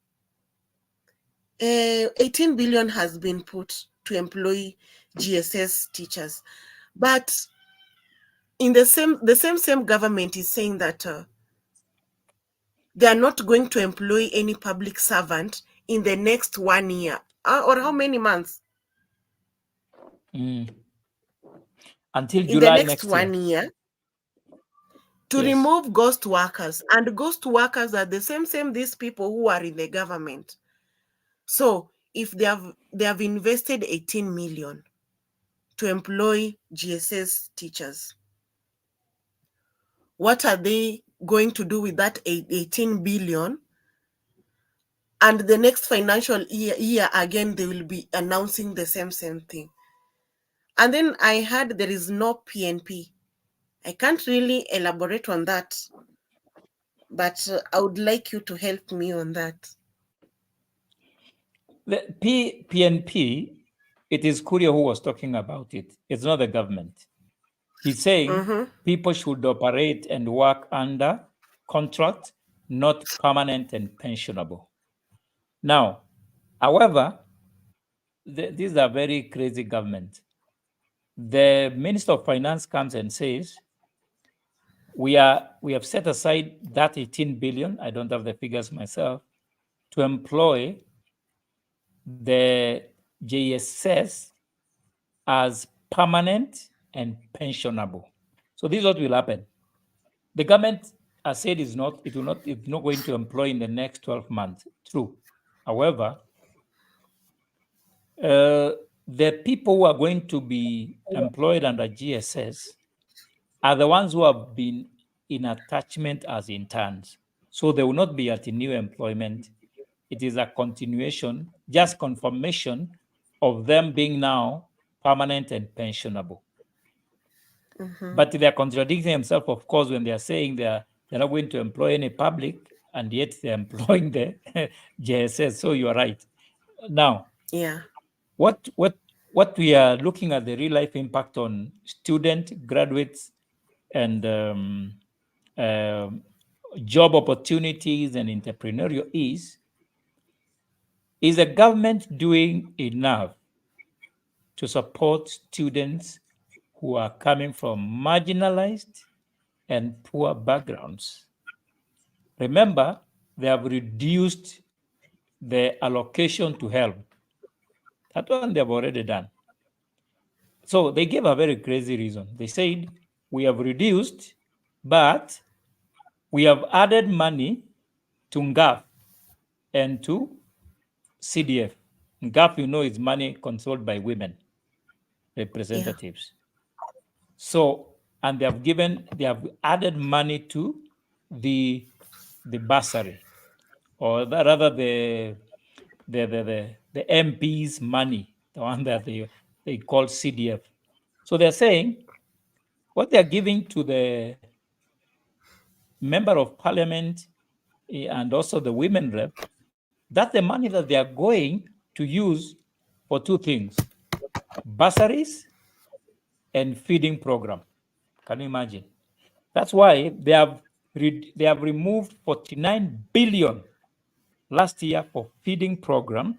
18 billion has been put to employ GSS teachers, but in the same government is saying that they are not going to employ any public servant in the next 1 year. Or how many months? mm. Until In the July next next year. 1 year, to Yes. remove ghost workers. And ghost workers are the same these people who are in the government. So if they have invested 18 million to employ GSS teachers, what are they going to do with that 18 billion? And the next financial year again, they will be announcing the same thing. And then I heard there is no PNP. I can't really elaborate on that, but I would like you to help me on that. The PNP, it is Kuria who was talking about it. It's not the government. He's saying people should operate and work under contract, not permanent and pensionable. Now, however, these are very crazy government. The Minister of Finance comes and says, we have set aside that 18 billion, I don't have the figures myself, to employ the JSS as permanent and pensionable. So this is what will happen. The government has said it's not going to employ in the next 12 months. True. However, the people who are going to be employed under GSS are the ones who have been in attachment as interns. So they will not be at a new employment. It is a continuation, just confirmation of them being now permanent and pensionable. But they are contradicting themselves, of course, when they are saying they're not going to employ any public, and yet they're employing the JSS. So you are right. Now, what we are looking at the real life impact on student, graduates, and job opportunities and entrepreneurial is the government doing enough to support students who are coming from marginalized and poor backgrounds? Remember, they have reduced the allocation to help. That one they have already done. So they gave a very crazy reason. They said, we have reduced, but we have added money to NGAF and to CDF. NGAF, you know, is money controlled by women representatives. So, and they have added money to the bursary, or rather the MP's money, the one that they call CDF. So they're saying what they're giving to the member of parliament and also the women rep, that's the money that they are going to use for two things: bursaries and feeding program. Can you imagine? That's why they have removed 49 billion last year for feeding program,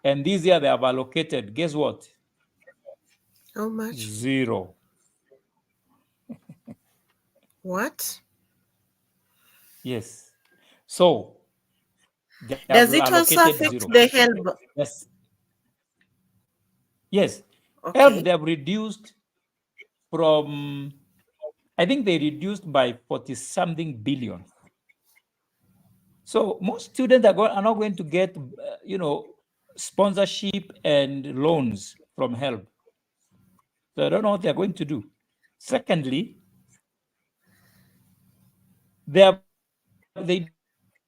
and this year they have allocated, guess what? How much? 0. What? Yes. So they have Does it also allocated affect 0. the help? Yes. Yes. Okay. Help they have reduced from, I think they reduced by 40-something billion. So most students are not going to get, sponsorship and loans from help. So I don't know what they're going to do. Secondly, they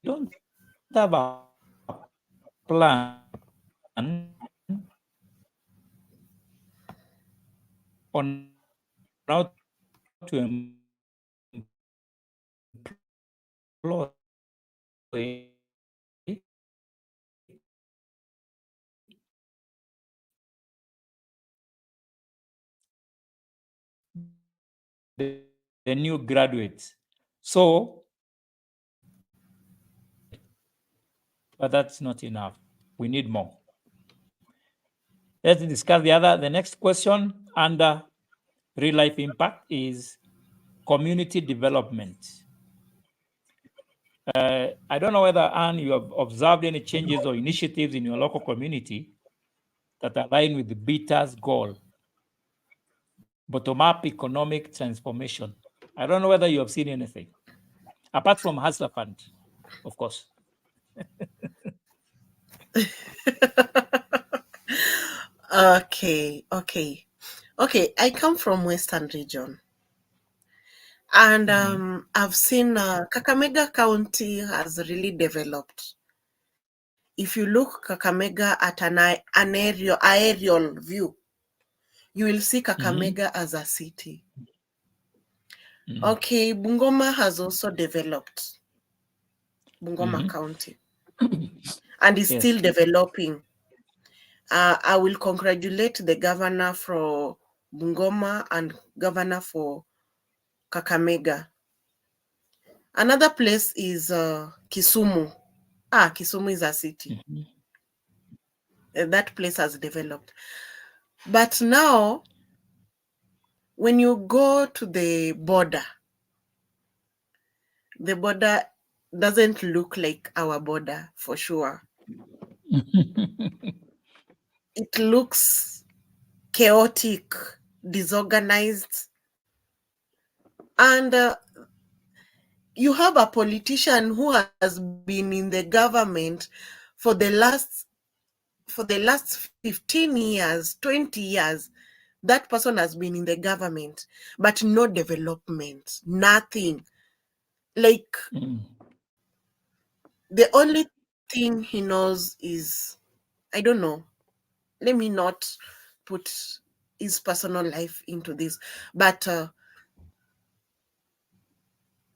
don't have a plan on how to employ the new graduates. So, but that's not enough. We need more. Let's discuss the next question under real life impact is community development. I don't know whether, Anne, you have observed any changes or initiatives in your local community that align with the BETA's goal, bottom-up economic transformation. I don't know whether you have seen anything, apart from Hustler Fund, of course. Okay. I come from Western region, and I've seen Kakamega County has really developed. If you look Kakamega at an aerial view, you will see Kakamega as a city. Okay, Bungoma has also developed, Bungoma County, and is still developing. I will congratulate the governor for Bungoma and governor for Kakamega. Another place is Kisumu. Kisumu is a city. That place has developed. But now, when you go to the border doesn't look like our border for sure. It looks chaotic, disorganized, and you have a politician who has been in the government for the last 15 years, 20 years. That person has been in the government, but no development, nothing. Like, the only thing he knows is, I don't know, let me not put his personal life into this, but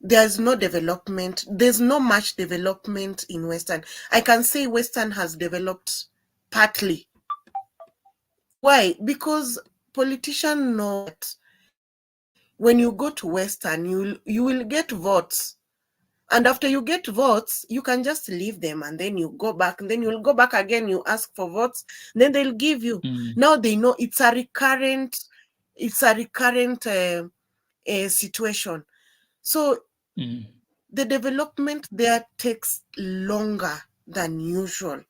there's no development. There's no much development in Western. I can say Western has developed partly. Why? Because politicians know that when you go to Western, you will get votes. And after you get votes, you can just leave them and then you go back. And then you'll go back again, you ask for votes, then they'll give you. Now they know it's a recurrent situation. So the development there takes longer than usual.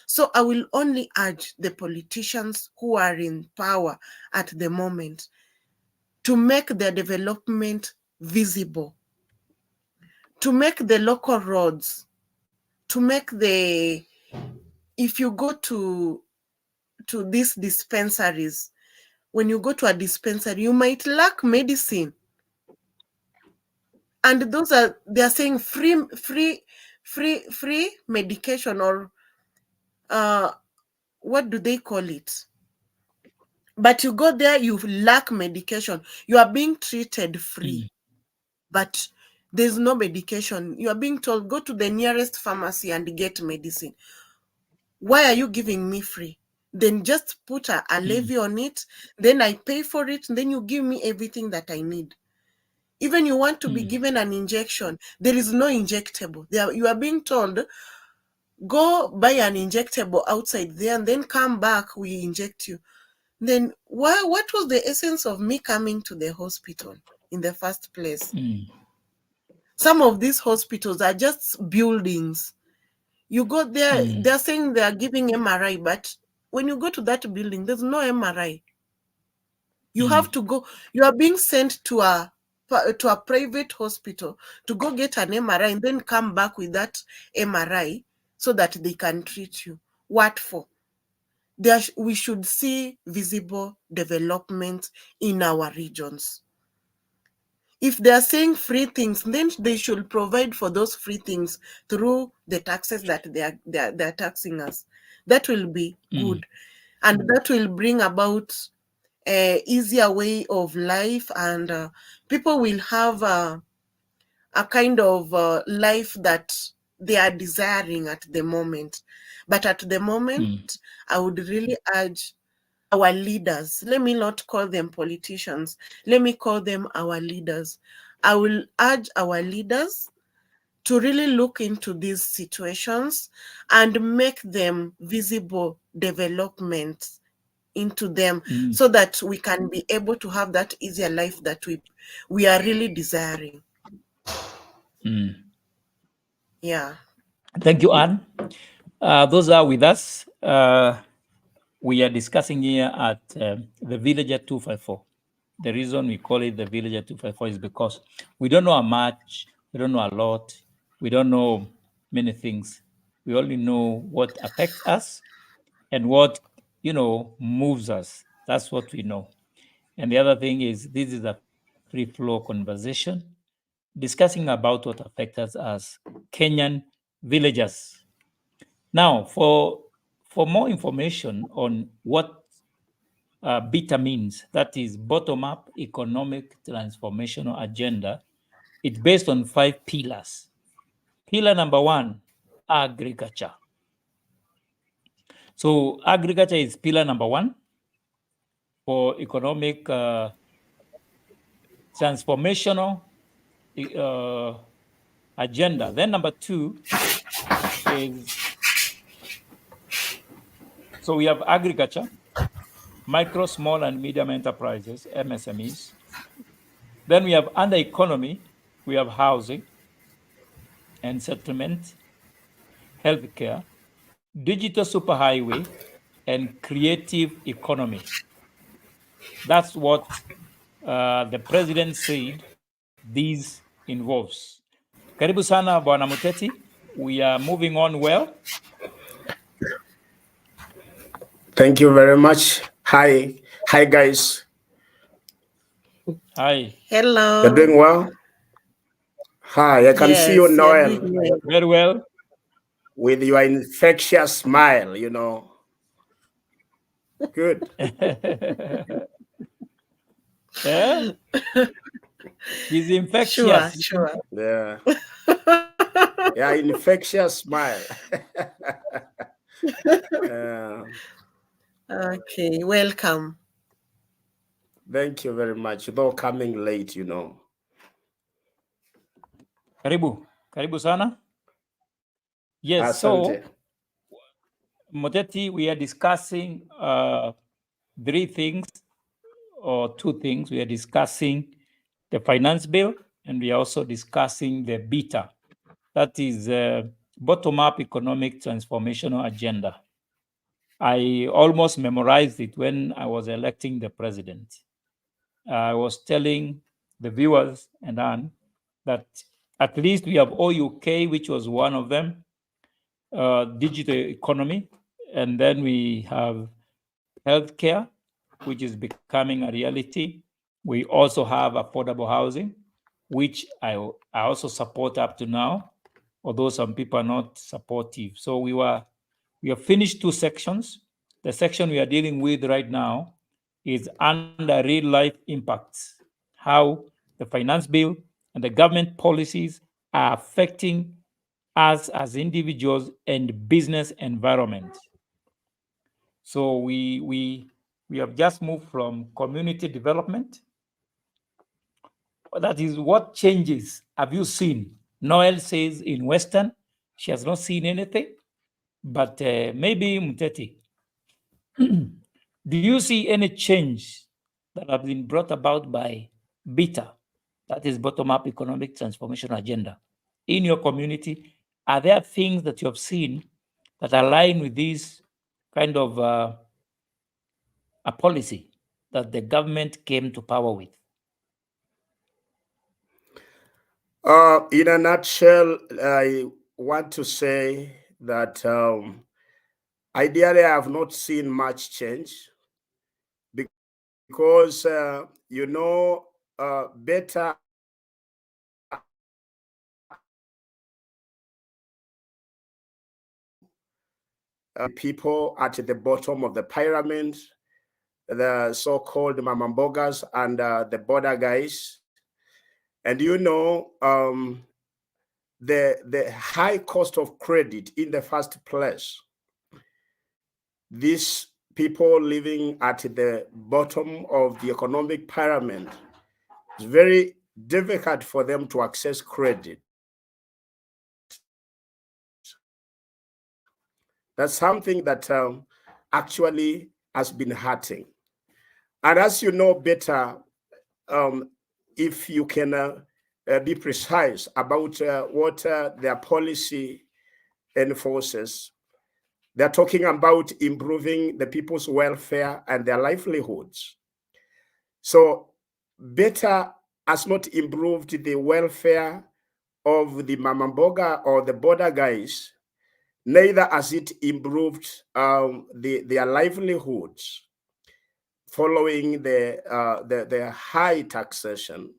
So I will only urge the politicians who are in power at the moment to make their development visible, to make the local roads, to make if you go to these dispensaries, when you go to a dispensary, you might lack medicine. And they are saying free medication, or what do they call it? But you go there, you lack medication. You are being treated free, but there's no medication. You are being told, go to the nearest pharmacy and get medicine. Why are you giving me free? Then just put a levy on it, then I pay for it, then you give me everything that I need. Even you want to be given an injection, there is no injectable. You are being told, go buy an injectable outside there and then come back, we inject you. Then what was the essence of me coming to the hospital in the first place? Some of these hospitals are just buildings. You go there, they're saying they are giving MRI, but when you go to that building, there's no MRI. You have to go, you are being sent to a private hospital to go get an MRI and then come back with that MRI so that they can treat you. What for? We should see visible development in our regions. If they are saying free things, then they should provide for those free things through the taxes that they're taxing us. That will be good. And that will bring about an easier way of life, and people will have a kind of life that they are desiring at the moment. But at the moment, I would really urge our leaders, let me not call them politicians, let me call them our leaders. I will urge our leaders to really look into these situations and make them visible developments into them, so that we can be able to have that easier life that we are really desiring. Yeah. Thank you, Anne. Those are with us. We are discussing here at the Villager 254. The reason we call it the Villager 254 is because we don't know much, we don't know a lot, we don't know many things. We only know what affects us and what, moves us. That's what we know. And the other thing is, this is a free flow conversation discussing about what affects us as Kenyan villagers. Now, for more information on what BITA means, that is Bottom-Up Economic Transformational Agenda, it's based on 5 pillars. Pillar number 1, agriculture. So agriculture is pillar number one for economic transformational agenda. Then number two is, so we have agriculture, micro, small, and medium enterprises, MSMEs. Then we have under economy, we have housing and settlement, healthcare, digital superhighway, and creative economy. That's what the president said these involves. Karibu sana Bwana Muteti. We are moving on well. Thank you very much. Hi guys. Hi. Hello. You're doing well? Hi, I can see you, Yes, Noel, well. Very well. with your infectious smile, you know. Good. Yeah? He's infectious. Sure. Yeah. Yeah, infectious smile. Okay, welcome. Thank you very much. Though coming late, you know. Karibu sana. Yes, Asante. so Muteti, we are discussing three things or two things. We are discussing the finance bill, and we are also discussing the BETA. That is bottom-up economic transformational agenda. I almost memorized it when I was electing the president. I was telling the viewers and Anne that at least we have OUK, which was one of them, digital economy, and then we have healthcare, which is becoming a reality. We also have affordable housing, which I also support up to now, although some people are not supportive. So we have finished two sections. The section we are dealing with right now is under real life impacts, how the finance bill and the government policies are affecting us as individuals and business environment. So we have just moved from community development. That is, what changes have you seen? Noel says in Western, she has not seen anything, but maybe Muteti, do you see any change that have been brought about by BETA, that is bottom-up economic transformation agenda, in your community? Are there things that you have seen that align with this kind of a policy that the government came to power with? In a nutshell, I want to say that ideally I have not seen much change because, you know, BETA people at the bottom of the pyramid, the so-called mamambogas and the border guys. And you know, the high cost of credit in the first place, these people living at the bottom of the economic pyramid, it's very difficult for them to access credit. That's something that actually has been hurting. And as you know better, if you can be precise about what their policy enforces, they're talking about improving the people's welfare and their livelihoods. So BETA has not improved the welfare of the mamamboga or the border guys, neither has it improved their livelihoods following the high taxation.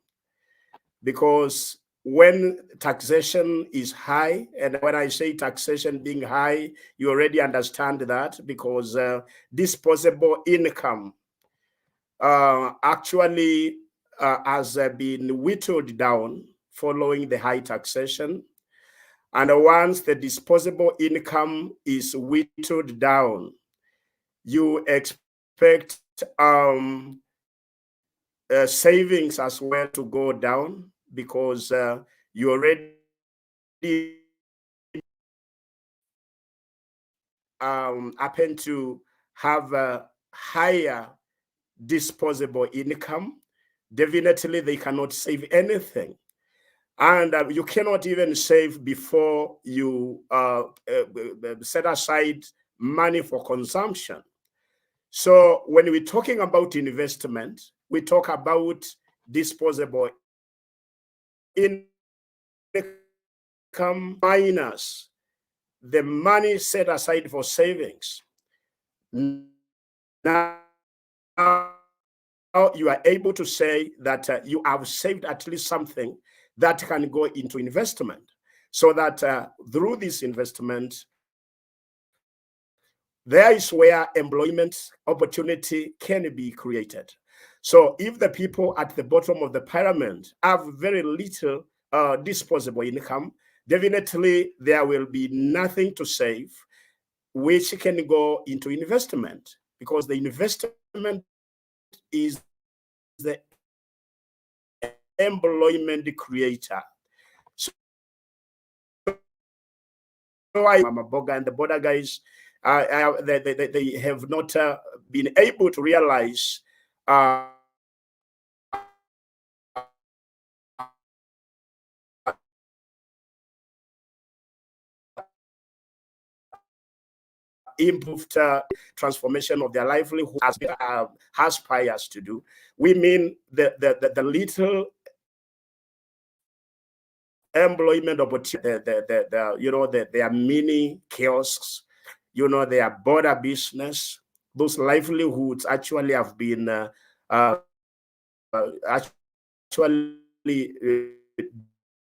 Because when taxation is high, and when I say taxation being high, you already understand that, because disposable income actually has been whittled down following the high taxation. And once the disposable income is whittled down, you expect savings as well to go down, because you already happen to have a higher disposable income. Definitely they cannot save anything, and you cannot even save before you set aside money for consumption. So when we're talking about investment, we talk about disposable income minus the money set aside for savings. Now you are able to say that you have saved at least something that can go into investment, so that through this investment, there is where employment opportunity can be created. So if the people at the bottom of the pyramid have very little disposable income, definitely there will be nothing to save, which can go into investment, because the investment is the employment creator. So Mama Boga and the border guys, they have not been able to realize improved transformation of their livelihood as aspires to do. We mean the little employment opportunity, their mini kiosks, their border business, those livelihoods actually have been actually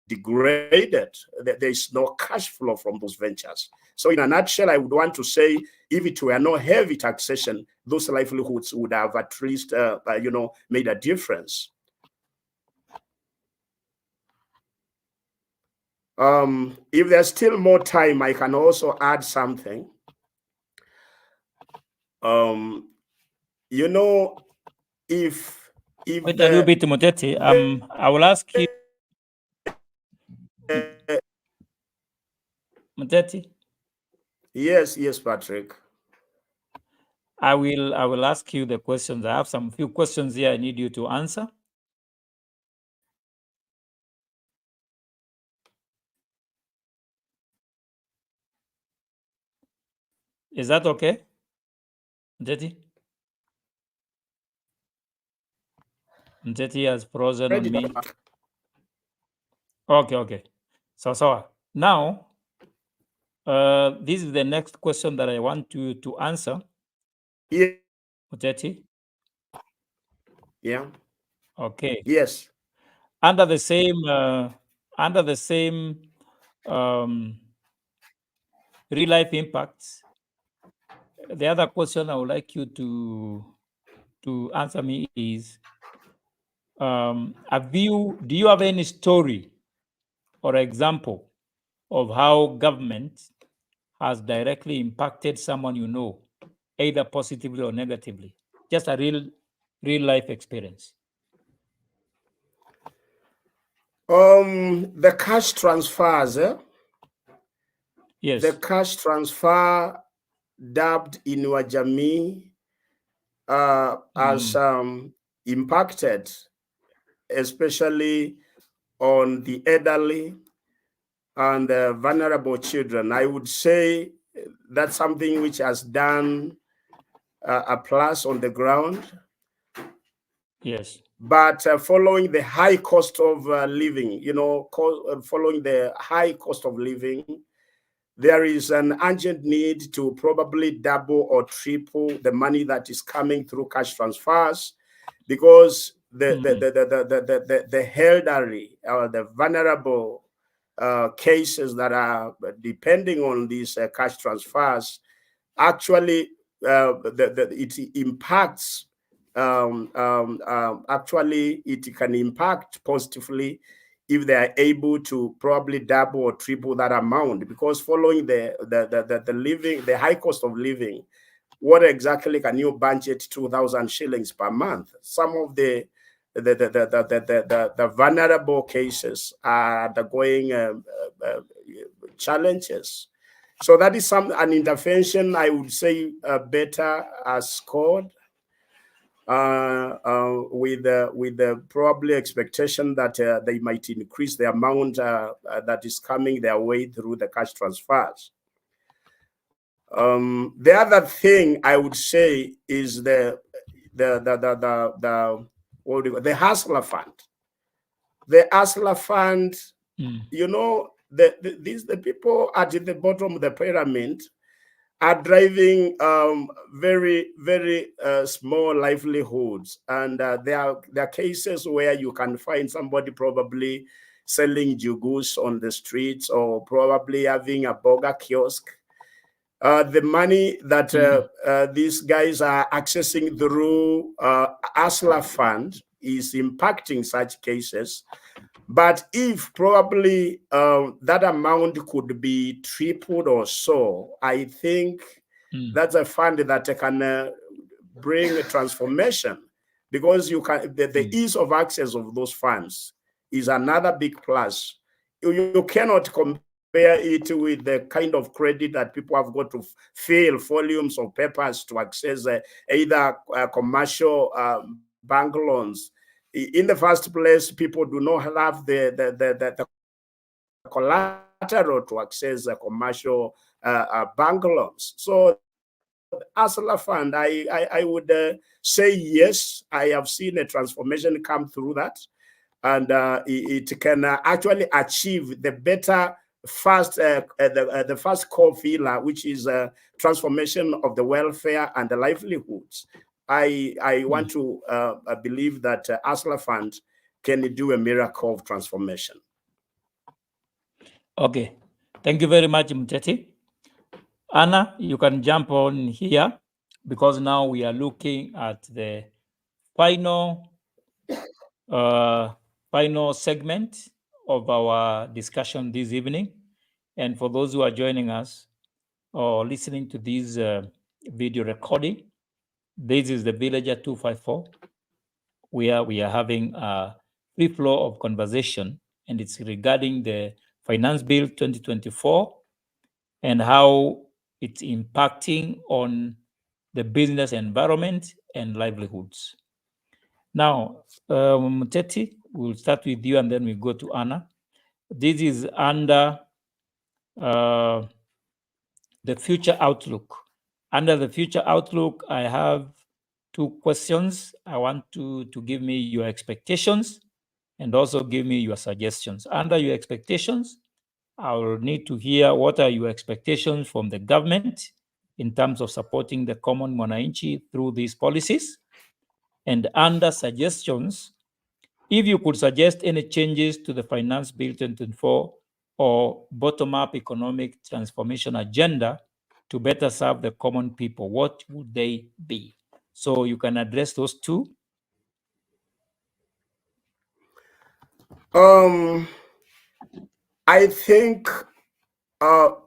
degraded. There is no cash flow from those ventures. So in a nutshell, I would want to say, if it were no heavy taxation, those livelihoods would have at least made a difference. If there's still more time, I can also add something. If wait a little bit, Muteti, I will ask you, Muteti. Yes, Patrick. I will ask you the questions. I have some few questions here I need you to answer. Is that okay, Muteti? Muteti has frozen on me. Okay. So now, this is the next question that I want you to answer. Yeah. Muteti? Yeah. Okay. Yes. Under the same real life impacts, the other question I would like you to answer me is, do you have any story or example of how government has directly impacted someone you know, either positively or negatively? Just a real life experience. The cash transfers, Yes. the cash transfer dubbed in Wajami has impacted, especially on the elderly and vulnerable children. I would say that's something which has done a plus on the ground. Yes. But following the high cost of living, following the high cost of living, there is an urgent need to probably double or triple the money that is coming through cash transfers, because the elderly or the vulnerable cases that are depending on these cash transfers, actually it impacts. Actually, it can impact positively if they are able to probably double or triple that amount, because following the high cost of living, what exactly can you budget 2,000 shillings per month? Some of the vulnerable cases are undergoing challenges. So that is an intervention I would say better scored with the probably expectation that they might increase the amount that is coming their way through the cash transfers. The other thing I would say is the hustler fund. The hustler fund, you know, the people at the bottom of the pyramid are driving very, very small livelihoods. And there are cases where you can find somebody probably selling jugus on the streets or probably having a burger kiosk. The money that these guys are accessing through Hustler Fund is impacting such cases. But if probably that amount could be tripled or so, I think that's a fund that can bring a transformation, because you can the ease of access of those funds is another big plus. You cannot compare it with the kind of credit that people have got to fill volumes of papers to access either commercial bank loans. In the first place, people do not have the collateral to access commercial bank loans. So Hustler Fund, I would say yes, I have seen a transformation come through that. And it can actually achieve the better the first core pillar, which is transformation of the welfare and the livelihoods. I want to believe that Hustler Fund can do a miracle of transformation. Okay, thank you very much, Mteti. Anna, you can jump on here, because now we are looking at the final segment of our discussion this evening. And for those who are joining us or listening to this video recording, this is the Villager 254, where we are having a free flow of conversation, and it's regarding the Finance Bill 2024 and how it's impacting on the business environment and livelihoods. Now, Mteti, we'll start with you and then we go to Anna. This is under the future outlook. Under the future outlook, I have two questions. I want to give me your expectations and also give me your suggestions. Under your expectations, I will need to hear what are your expectations from the government in terms of supporting the common mwananchi through these policies. And under suggestions, if you could suggest any changes to the Finance Bill 2024 or bottom-up economic transformation agenda to better serve the common people, what would they be? So you can address those two. I think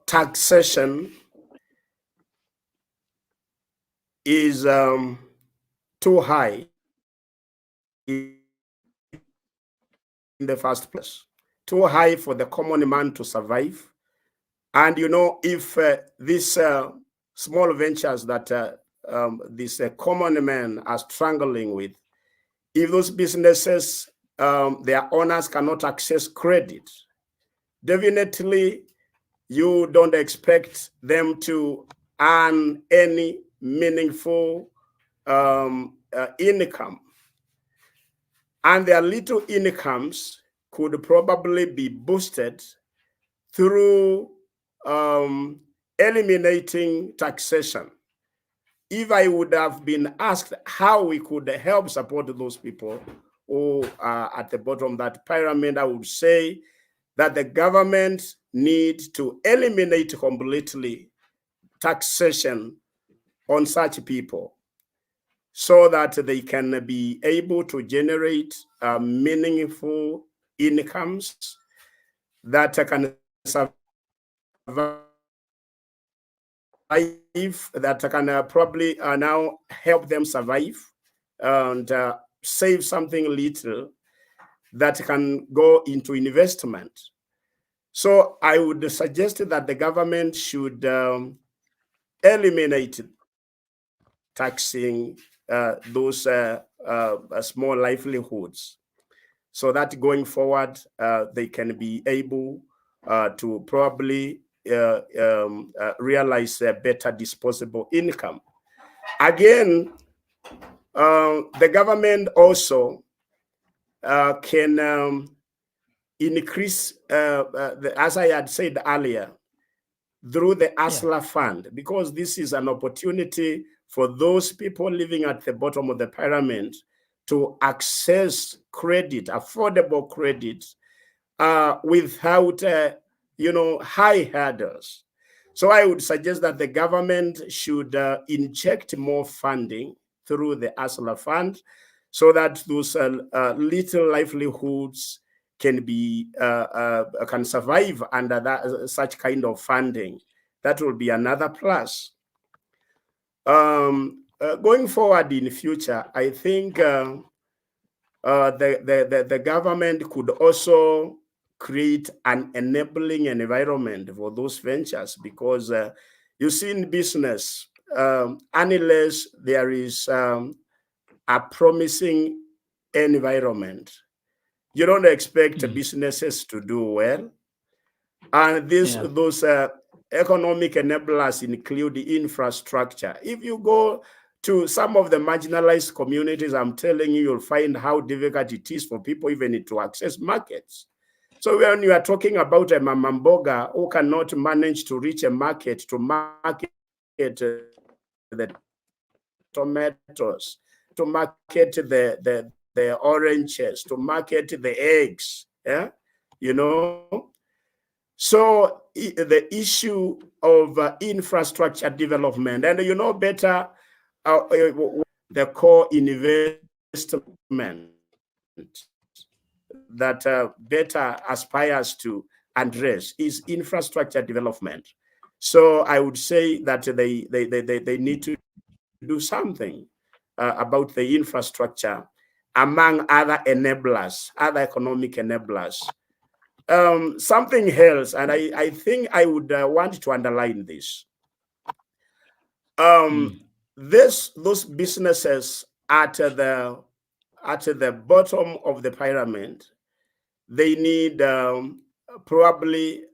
taxation is too high in the first place, too high for the common man to survive. And you know, if these small ventures that these common men are struggling with, if those businesses, their owners cannot access credit, definitely you don't expect them to earn any meaningful income. And their little incomes could probably be boosted through eliminating taxation. If I would have been asked how we could help support those people who are at the bottom of that pyramid, I would say that the government needs to eliminate completely taxation on such people so that they can be able to generate meaningful incomes that can survive that can probably now help them survive and save something little that can go into investment. So I would suggest that the government should eliminate taxing those small livelihoods, so that going forward they can be able to probably realize a better disposable income. Again, the government also can increase, as I had said earlier, through the ASLA fund, because this is an opportunity for those people living at the bottom of the pyramid to access credit, affordable credit, without high hurdles. So I would suggest that the government should inject more funding through the ASLA fund, so that those little livelihoods can be can survive under that such kind of funding. That will be another plus. Going forward in the future, I think the government could also create an enabling environment for those ventures, because you see, in business, unless there is a promising environment, you don't expect businesses to do well. And those economic enablers include the infrastructure. If you go to some of the marginalized communities, I'm telling you, you'll find how difficult it is for people even to access markets. So when you are talking about a mamamboga who cannot manage to reach a market to market the tomatoes, to market the oranges, to market the eggs, So the issue of infrastructure development, and better, the core investment that better aspires to address is infrastructure development. So I would say that they need to do something about the infrastructure, among other enablers, other economic enablers. Something else, and I think I would want to underline this. Those businesses at the bottom of the pyramid, they need probably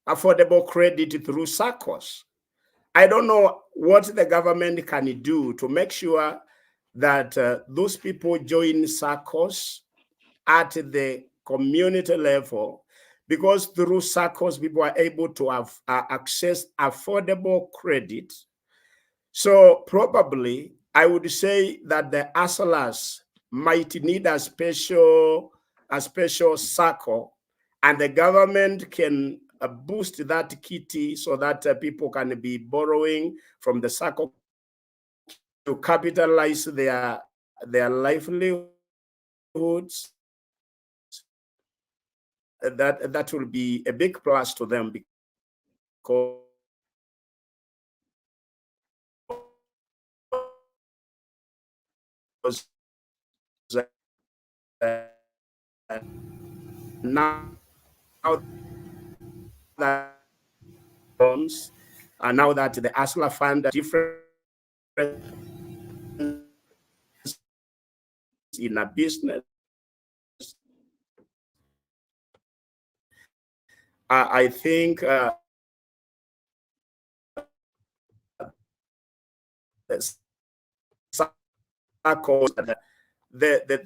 affordable credit through SACCOs. I don't know what the government can do to make sure that those people join SACCOs at the community level, because through SACCOs, people are able to have access affordable credit. So probably I would say that the ASLAs might need a special SACCO, and the government can boost that kitty so that people can be borrowing from the SACCO to capitalize their livelihoods. That will be a big plus to them, because now that loans, and now that the ASLA fund difference in a business, I think the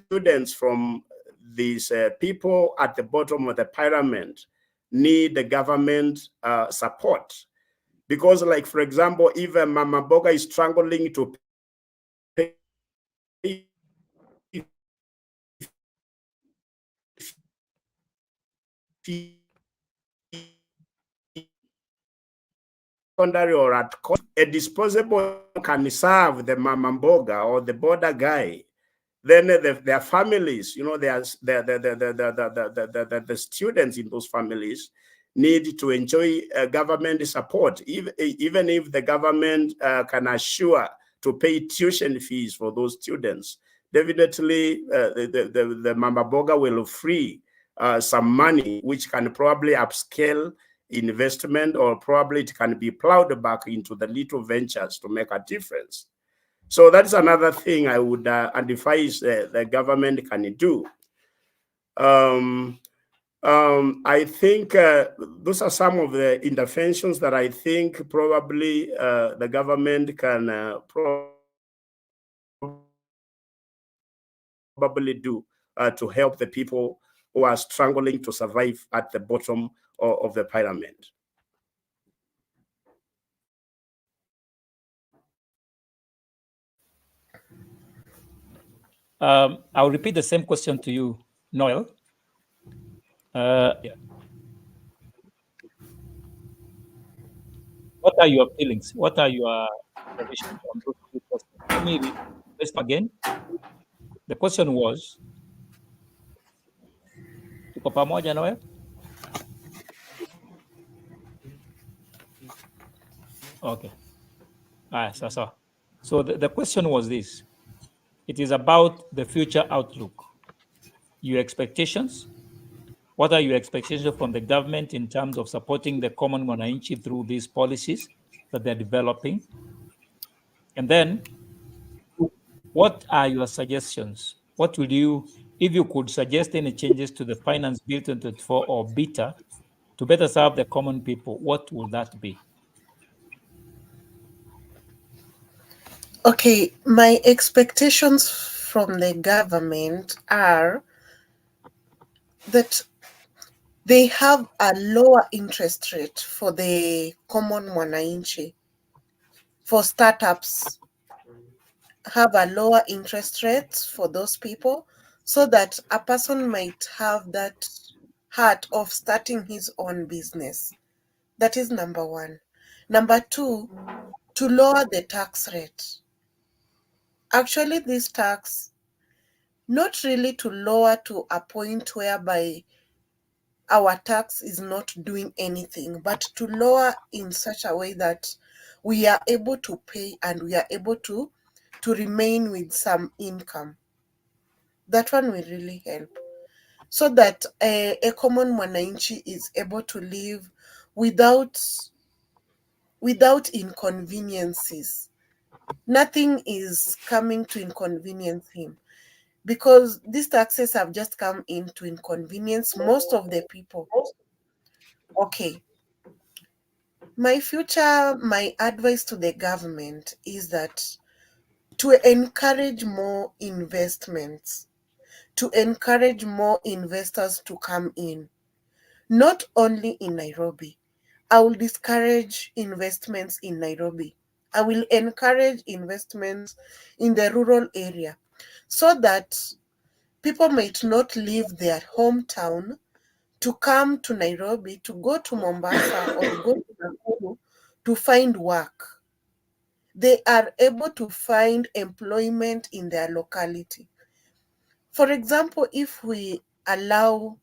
students from these people at the bottom of the pyramid need the government support. Because, like, for example, if Mama Boga is struggling to pay secondary or at cost, a disposable can serve the Mama Boga or the border guy. Then their families, the students in those families need to enjoy government support, even if the government can assure to pay tuition fees for those students. Definitely, the Mama Boga will free some money, which can probably upscale investment, or probably it can be plowed back into the little ventures to make a difference. So that's another thing I would advise the government can do. I think those are some of the interventions that I think probably the government can probably do to help the people who are struggling to survive at the bottom of the pyramid. I'll repeat the same question to you, Noel. What are your feelings? What are your observations on those two questions? Let me read this again. The question was, tuko pamoja Noel? Okay. So the question was this. It is about the future outlook, your expectations. What are your expectations from the government in terms of supporting the common mwananchi through these policies that they're developing? And then, what are your suggestions? What would you, if you could suggest any changes to the Finance Bill 2024 or BITA to better serve the common people, what would that be? Okay, my expectations from the government are that they have a lower interest rate for the common mwananchi. For startups, have a lower interest rate for those people, so that a person might have that heart of starting his own business. That is number one. Number two, to lower the tax rate. Actually, this tax, not really to lower to a point whereby our tax is not doing anything, but to lower in such a way that we are able to pay and we are able to remain with some income. That one will really help, so that a common mwananchi is able to live without inconveniences. Nothing is coming to inconvenience him, because these taxes have just come in to inconvenience most of the people. Okay. My advice to the government is that to encourage more investments, to encourage more investors to come in, not only in Nairobi. I will discourage investments in Nairobi. I will encourage investments in the rural area, so that people might not leave their hometown to come to Nairobi, to go to Mombasa or go to Nakuru to find work. They are able to find employment in their locality. For example, if we allow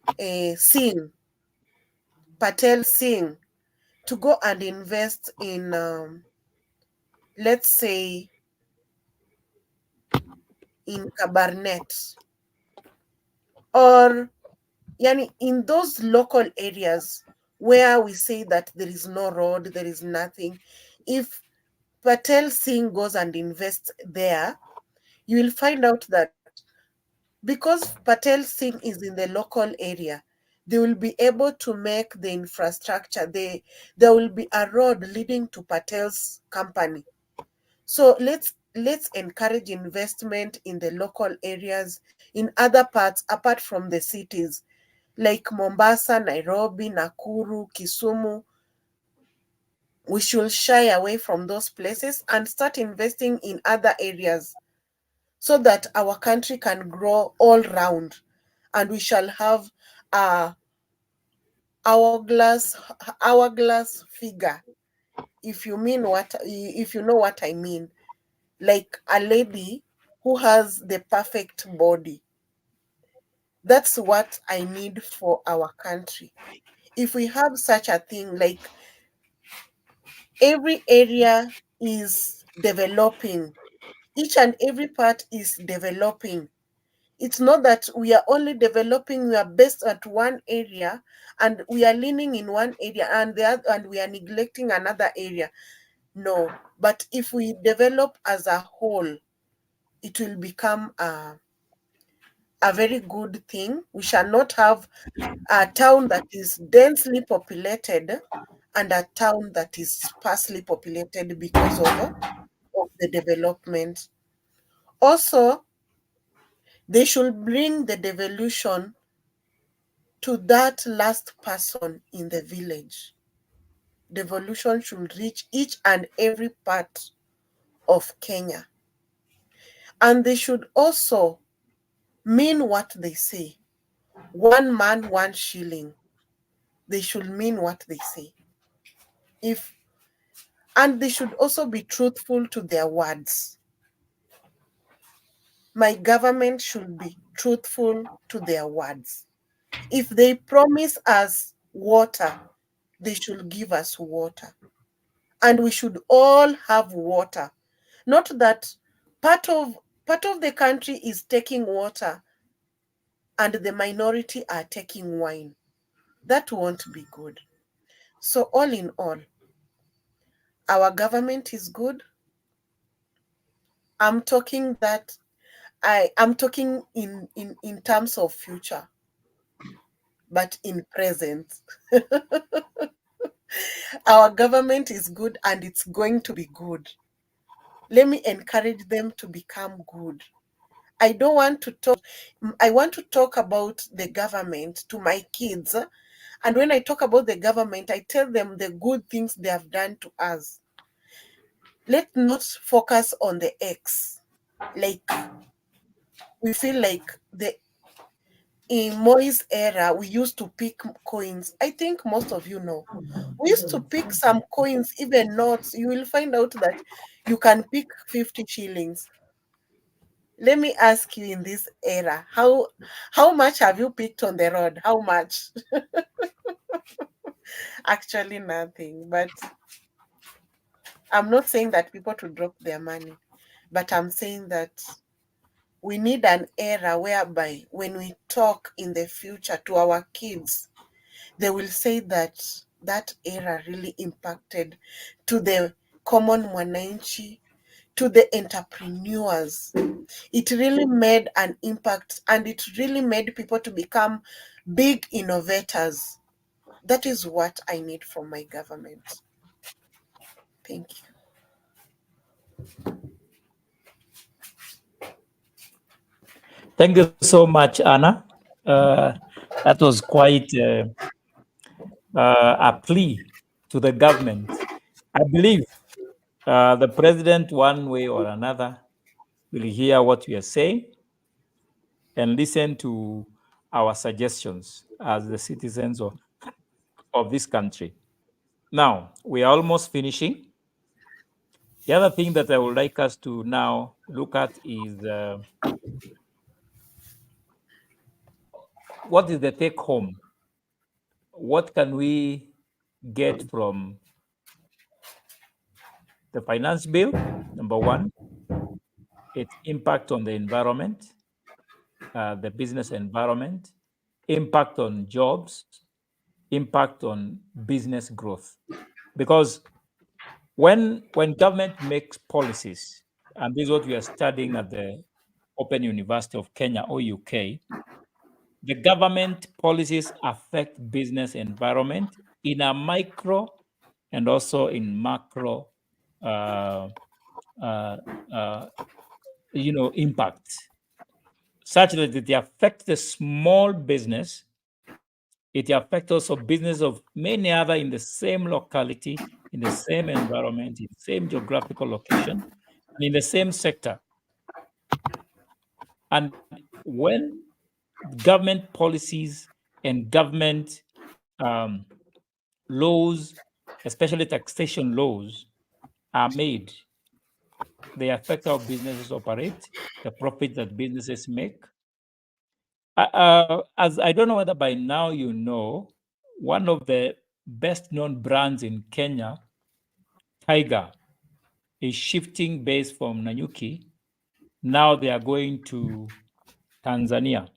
Patel Singh, to go and invest in, let's say, in Cabernet, or in those local areas where we say that there is no road, there is nothing. If Patel Singh goes and invests there, you will find out that because Patel Singh is in the local area, they will be able to make the infrastructure. There will be a road leading to Patel's company. So let's encourage investment in the local areas, in other parts apart from the cities, like Mombasa, Nairobi, Nakuru, Kisumu. We should shy away from those places and start investing in other areas, so that our country can grow all round, and we shall have a hourglass figure, if you know what I mean, like a lady who has the perfect body. That's what I need for our country. if we have such a thing, like every area is developing, each and every part is developing. It's not that we are only developing, we are based at one area and we are leaning in one area and and we are neglecting another area. No, but if we develop as a whole, it will become a very good thing. We shall not have a town that is densely populated and a town that is sparsely populated because of the development. Also, they should bring the devolution to that last person in the village. Devolution should reach each and every part of Kenya. And they should also mean what they say. One man, one shilling. They should mean what they say. And they should also be truthful to their words. My government should be truthful to their words. If they promise us water, they should give us water. And we should all have water. Not that part of the country is taking water and the minority are taking wine. That won't be good. So all in all, our government is good. I'm talking that I'm talking in terms of future, but in present. Our government is good and it's going to be good. Let me encourage them to become good. I want to talk about the government to my kids. And when I talk about the government, I tell them the good things they have done to us. Let's not focus on the X. Like, we feel like in Moi's era, we used to pick coins. I think most of you know. We used to pick some coins, even notes. You will find out that you can pick 50 shillings. Let me ask you, in this era, how much have you picked on the road? How much? Actually, nothing. But I'm not saying that people to drop their money, but I'm saying that we need an era whereby when we talk in the future to our kids, they will say that that era really impacted to the common mwananchi, to the entrepreneurs. It really made an impact and it really made people to become big innovators. That is what I need from my government. Thank you. Thank you so much, Anna. That was quite a plea to the government. I believe the president, one way or another, will hear what we are saying and listen to our suggestions as the citizens of this country. Now, we are almost finishing. The other thing that I would like us to now look at is what is the take home? What can we get from the finance bill? Number one, its impact on the environment, the business environment, impact on jobs, impact on business growth. Because when government makes policies, and this is what we are studying at the Open University of Kenya, OUK, the government policies affect business environment in a micro and also in macro uh, uh, uh, impact, such that it affects the small business. It affects also business of many other in the same locality, in the same environment, in the same geographical location, and in the same sector. And when government policies and government laws, especially taxation laws, are made, they affect how businesses operate, the profit that businesses make. As I don't know whether by now you know, one of the best known brands in Kenya, Tiger, is shifting base from Nanyuki. Now they are going to Tanzania.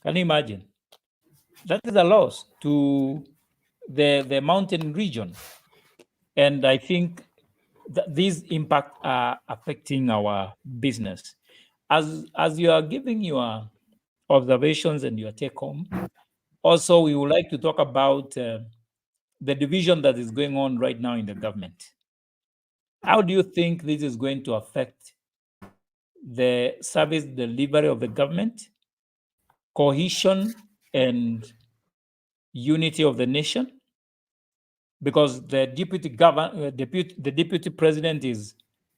Can you imagine? That is a loss to the mountain region. And I think that these impacts are affecting our business. As you are giving your observations and your take home, also we would like to talk about the division that is going on right now in the government. How do you think this is going to affect the service delivery of the government, cohesion and unity of the nation? Because the deputy president is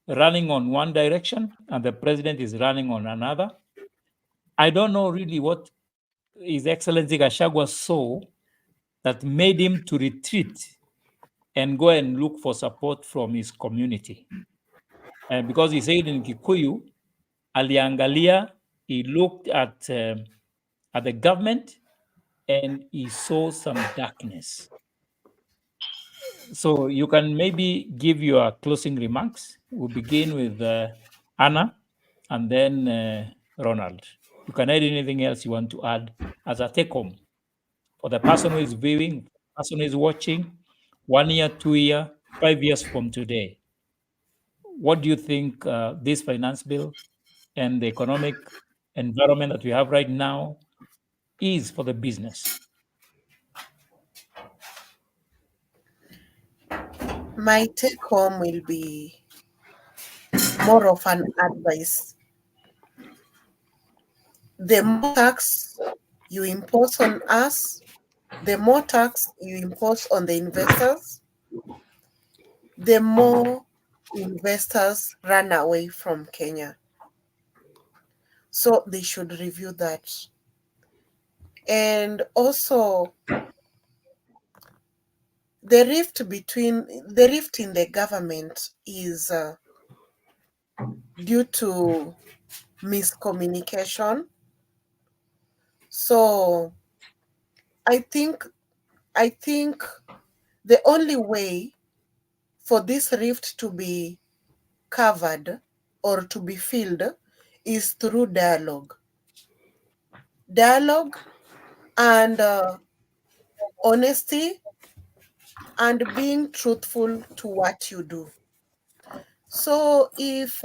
running on one direction and the president is running on another. I don't know really what His Excellency Gachagua saw that made him to retreat and go and look for support from his community. And because he said in Kikuyu, aliangalia, he looked at the government and he saw some darkness. So you can maybe give your closing remarks. We'll begin with Anna and then Ronald. You can add anything else you want to add as a take home for the person who is viewing, the person who is watching, 1 year, 2 year, 5 years from today. What do you think this finance bill and the economic environment that we have right now is for the business? My take home will be more of an advice. The more tax you impose on us, the more tax you impose on the investors, the more investors run away from Kenya. So they should review that. And also, the rift in the government is due to miscommunication. So I think the only way for this rift to be covered or to be filled is through dialogue. Dialogue and honesty and being truthful to what you do. So if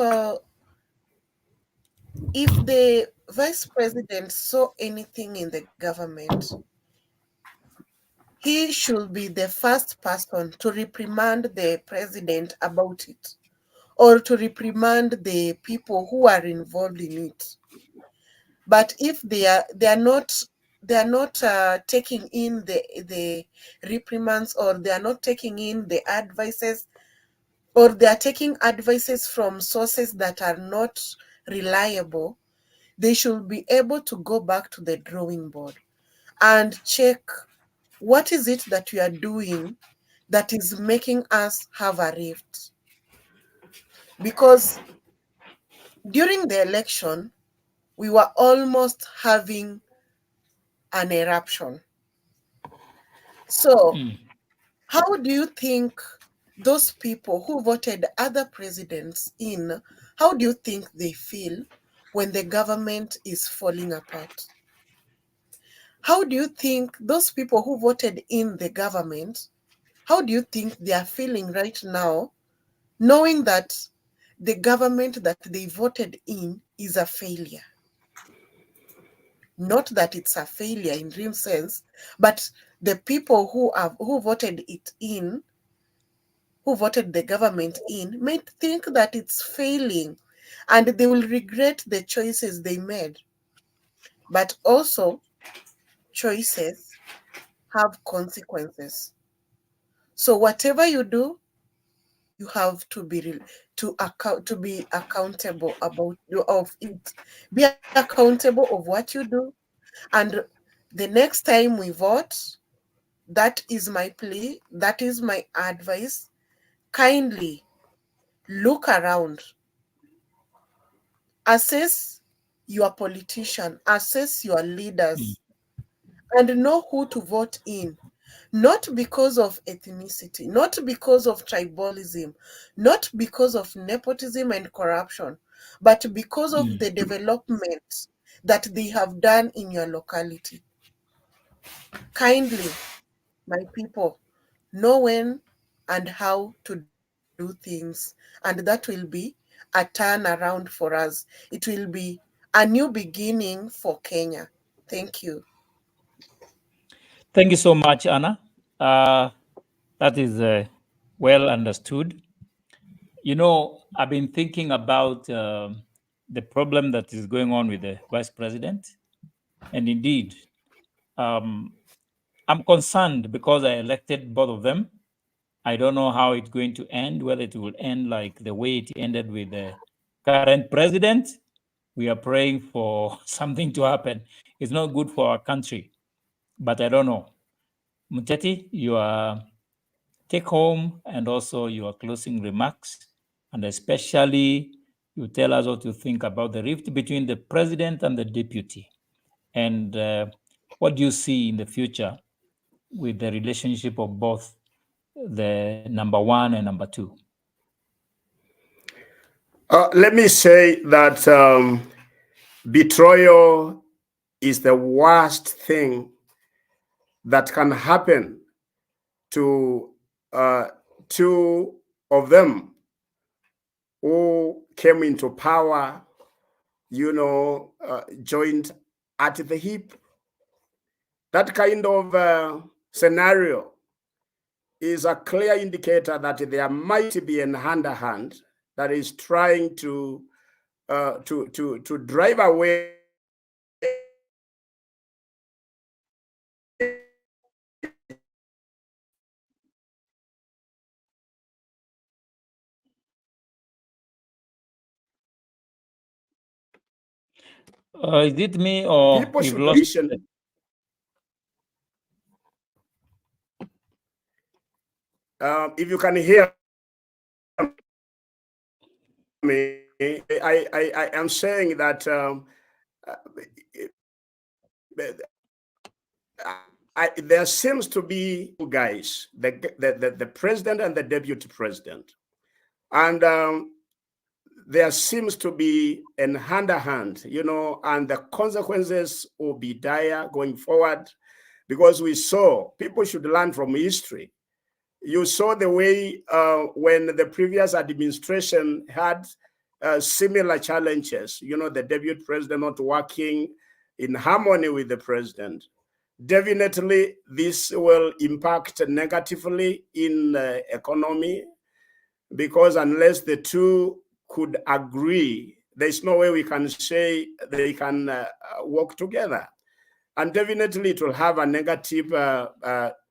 the vice president saw anything in the government, he should be the first person to reprimand the president about it, or to reprimand the people who are involved in it. But if they are not taking in the reprimands, or they are not taking in the advices, or they are taking advices from sources that are not reliable, they should be able to go back to the drawing board and check what is it that we are doing that is making us have a rift. Because during the election, we were almost having an eruption. So, how do you think those people who voted other presidents in, how do you think they feel when the government is falling apart? How do you think those people who voted in the government, how do you think they are feeling right now, knowing that the government that they voted in is a failure? Not that it's a failure in real sense, but the people who voted it in, who voted the government in, might think that it's failing and they will regret the choices they made. But also, choices have consequences. So whatever you do, you have to be accountable of it. Be accountable of what you do. And the next time we vote, that is my plea, that is my advice. Kindly look around. Assess your politician, assess your leaders, and know who to vote in. not because of ethnicity, not because of tribalism, not because of nepotism and corruption, but because of the development that they have done in your locality. Kindly, my people, know when and how to do things, and that will be a turnaround for us. It will be a new beginning for Kenya. Thank you. Thank you so much, Anna. That is well understood. You know, I've been thinking about the problem that is going on with the vice president. And indeed, um, I'm concerned because I elected both of them. I don't know how it's going to end, whether it will end like the way it ended with the current president. We are praying for something to happen. It's not good for our country, but I don't know. Muteti, your take home and also your closing remarks, and especially you tell us what you think about the rift between the president and the deputy, and what do you see in the future with the relationship of both the number one and number two? Let me say that betrayal is the worst thing that can happen to two of them who came into power, joined at the hip. That kind of scenario is a clear indicator that there might be an underhand that is trying to drive away Is it me or people we've should lost? listen. If you can hear me, I am saying that there seems to be two guys, the president and the deputy president, and there seems to be an hand-to-hand, and the consequences will be dire going forward, because we saw people should learn from history. You saw the way when the previous administration had similar challenges, the deputy president not working in harmony with the president. Definitely, this will impact negatively in economy, because unless the two could agree, there's no way we can say they can work together. And definitely it will have a negative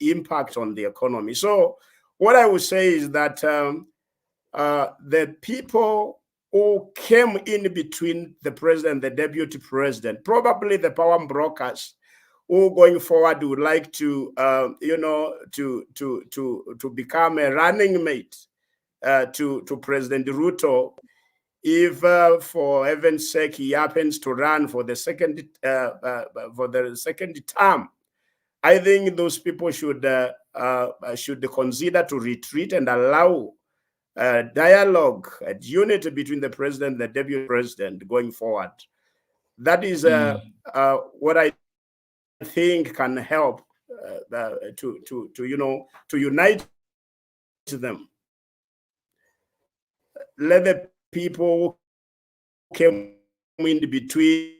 impact on the economy. So what I would say is that the people who came in between the president and the deputy president, probably the power brokers, who going forward would like to, to become a running mate to President Ruto, if for heaven's sake he happens to run for the second term. I think those people should consider to retreat and allow dialogue and unity between the president and the deputy president going forward. That is what I think can help to unite them. Let the people who came in between,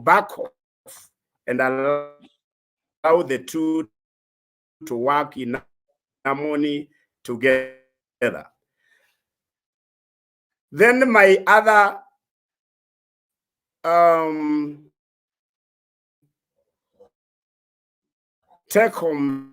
back off and allow the two to work in harmony together. Then my other take home.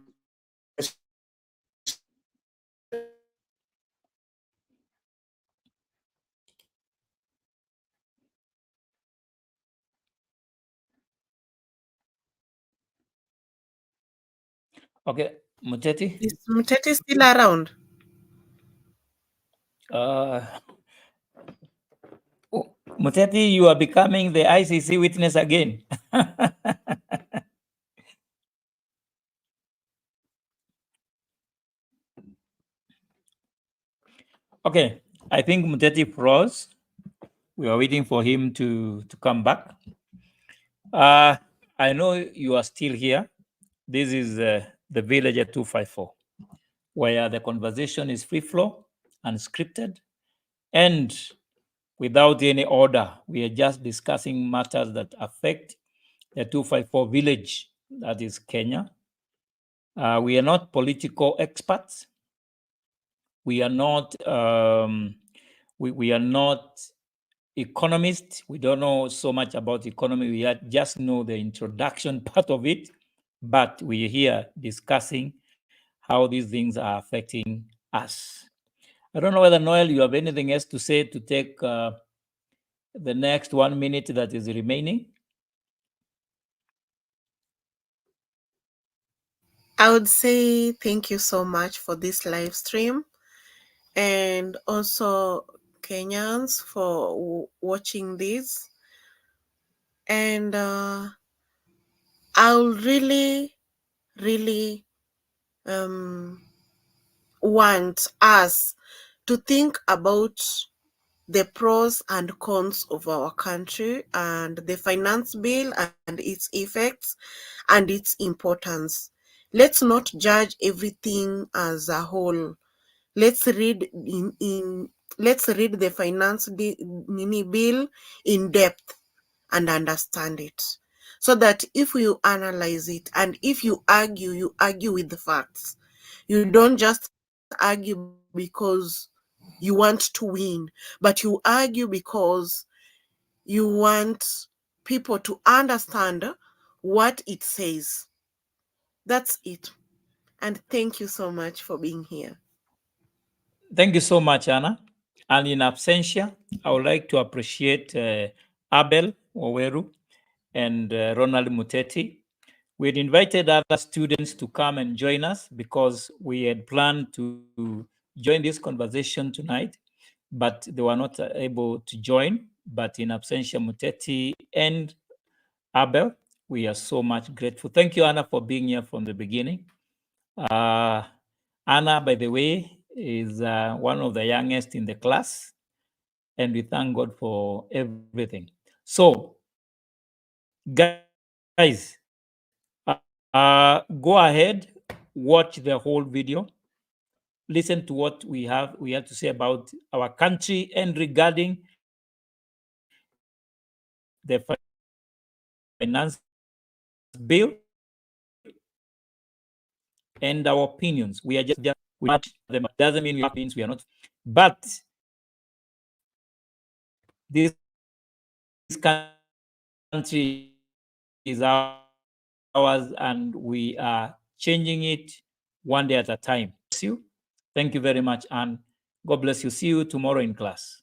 Okay, Muteti. Is Muteti still around? Muteti, you are becoming the ICC witness again. Okay, I think Muteti froze. We are waiting for him to come back. I know you are still here. This is the Villager 254, where the conversation is free flow, unscripted, and without any order. We are just discussing matters that affect the 254 village, that is Kenya. We are not political experts. We are not we are not economists. We don't know so much about economy. We just know the introduction part of it, but we are here discussing how these things are affecting us. I don't know whether, Noel, you have anything else to say to take the next 1 minute that is remaining. I would say thank you so much for this live stream, and also Kenyans for watching this. And I'll really, really want us to think about the pros and cons of our country and the finance bill and its effects and its importance. Let's not judge everything as a whole. Let's read let's read the finance bill in depth and understand it, so that if you analyze it and if you argue with the facts. You don't just argue because you want to win, but you argue because you want people to understand what it says. That's it. And thank you so much for being here. Thank you so much, Anna. And in absentia, I would like to appreciate Abel Oweru and Ronald Muteti. We had invited other students to come and join us because we had planned to join this conversation tonight, but they were not able to join. But in absentia, Muteti and Abel, we are so much grateful. Thank you, Anna, for being here from the beginning. Anna, by the way, is one of the youngest in the class, and we thank God for everything. So, guys, go ahead, watch the whole video, listen to what we have to say about our country and regarding the finance bill and our opinions. We are just we much them doesn't mean we are not, but this country is ours and we are changing it one day at a time. God bless you. Thank you very much, and God bless you. See you tomorrow in class.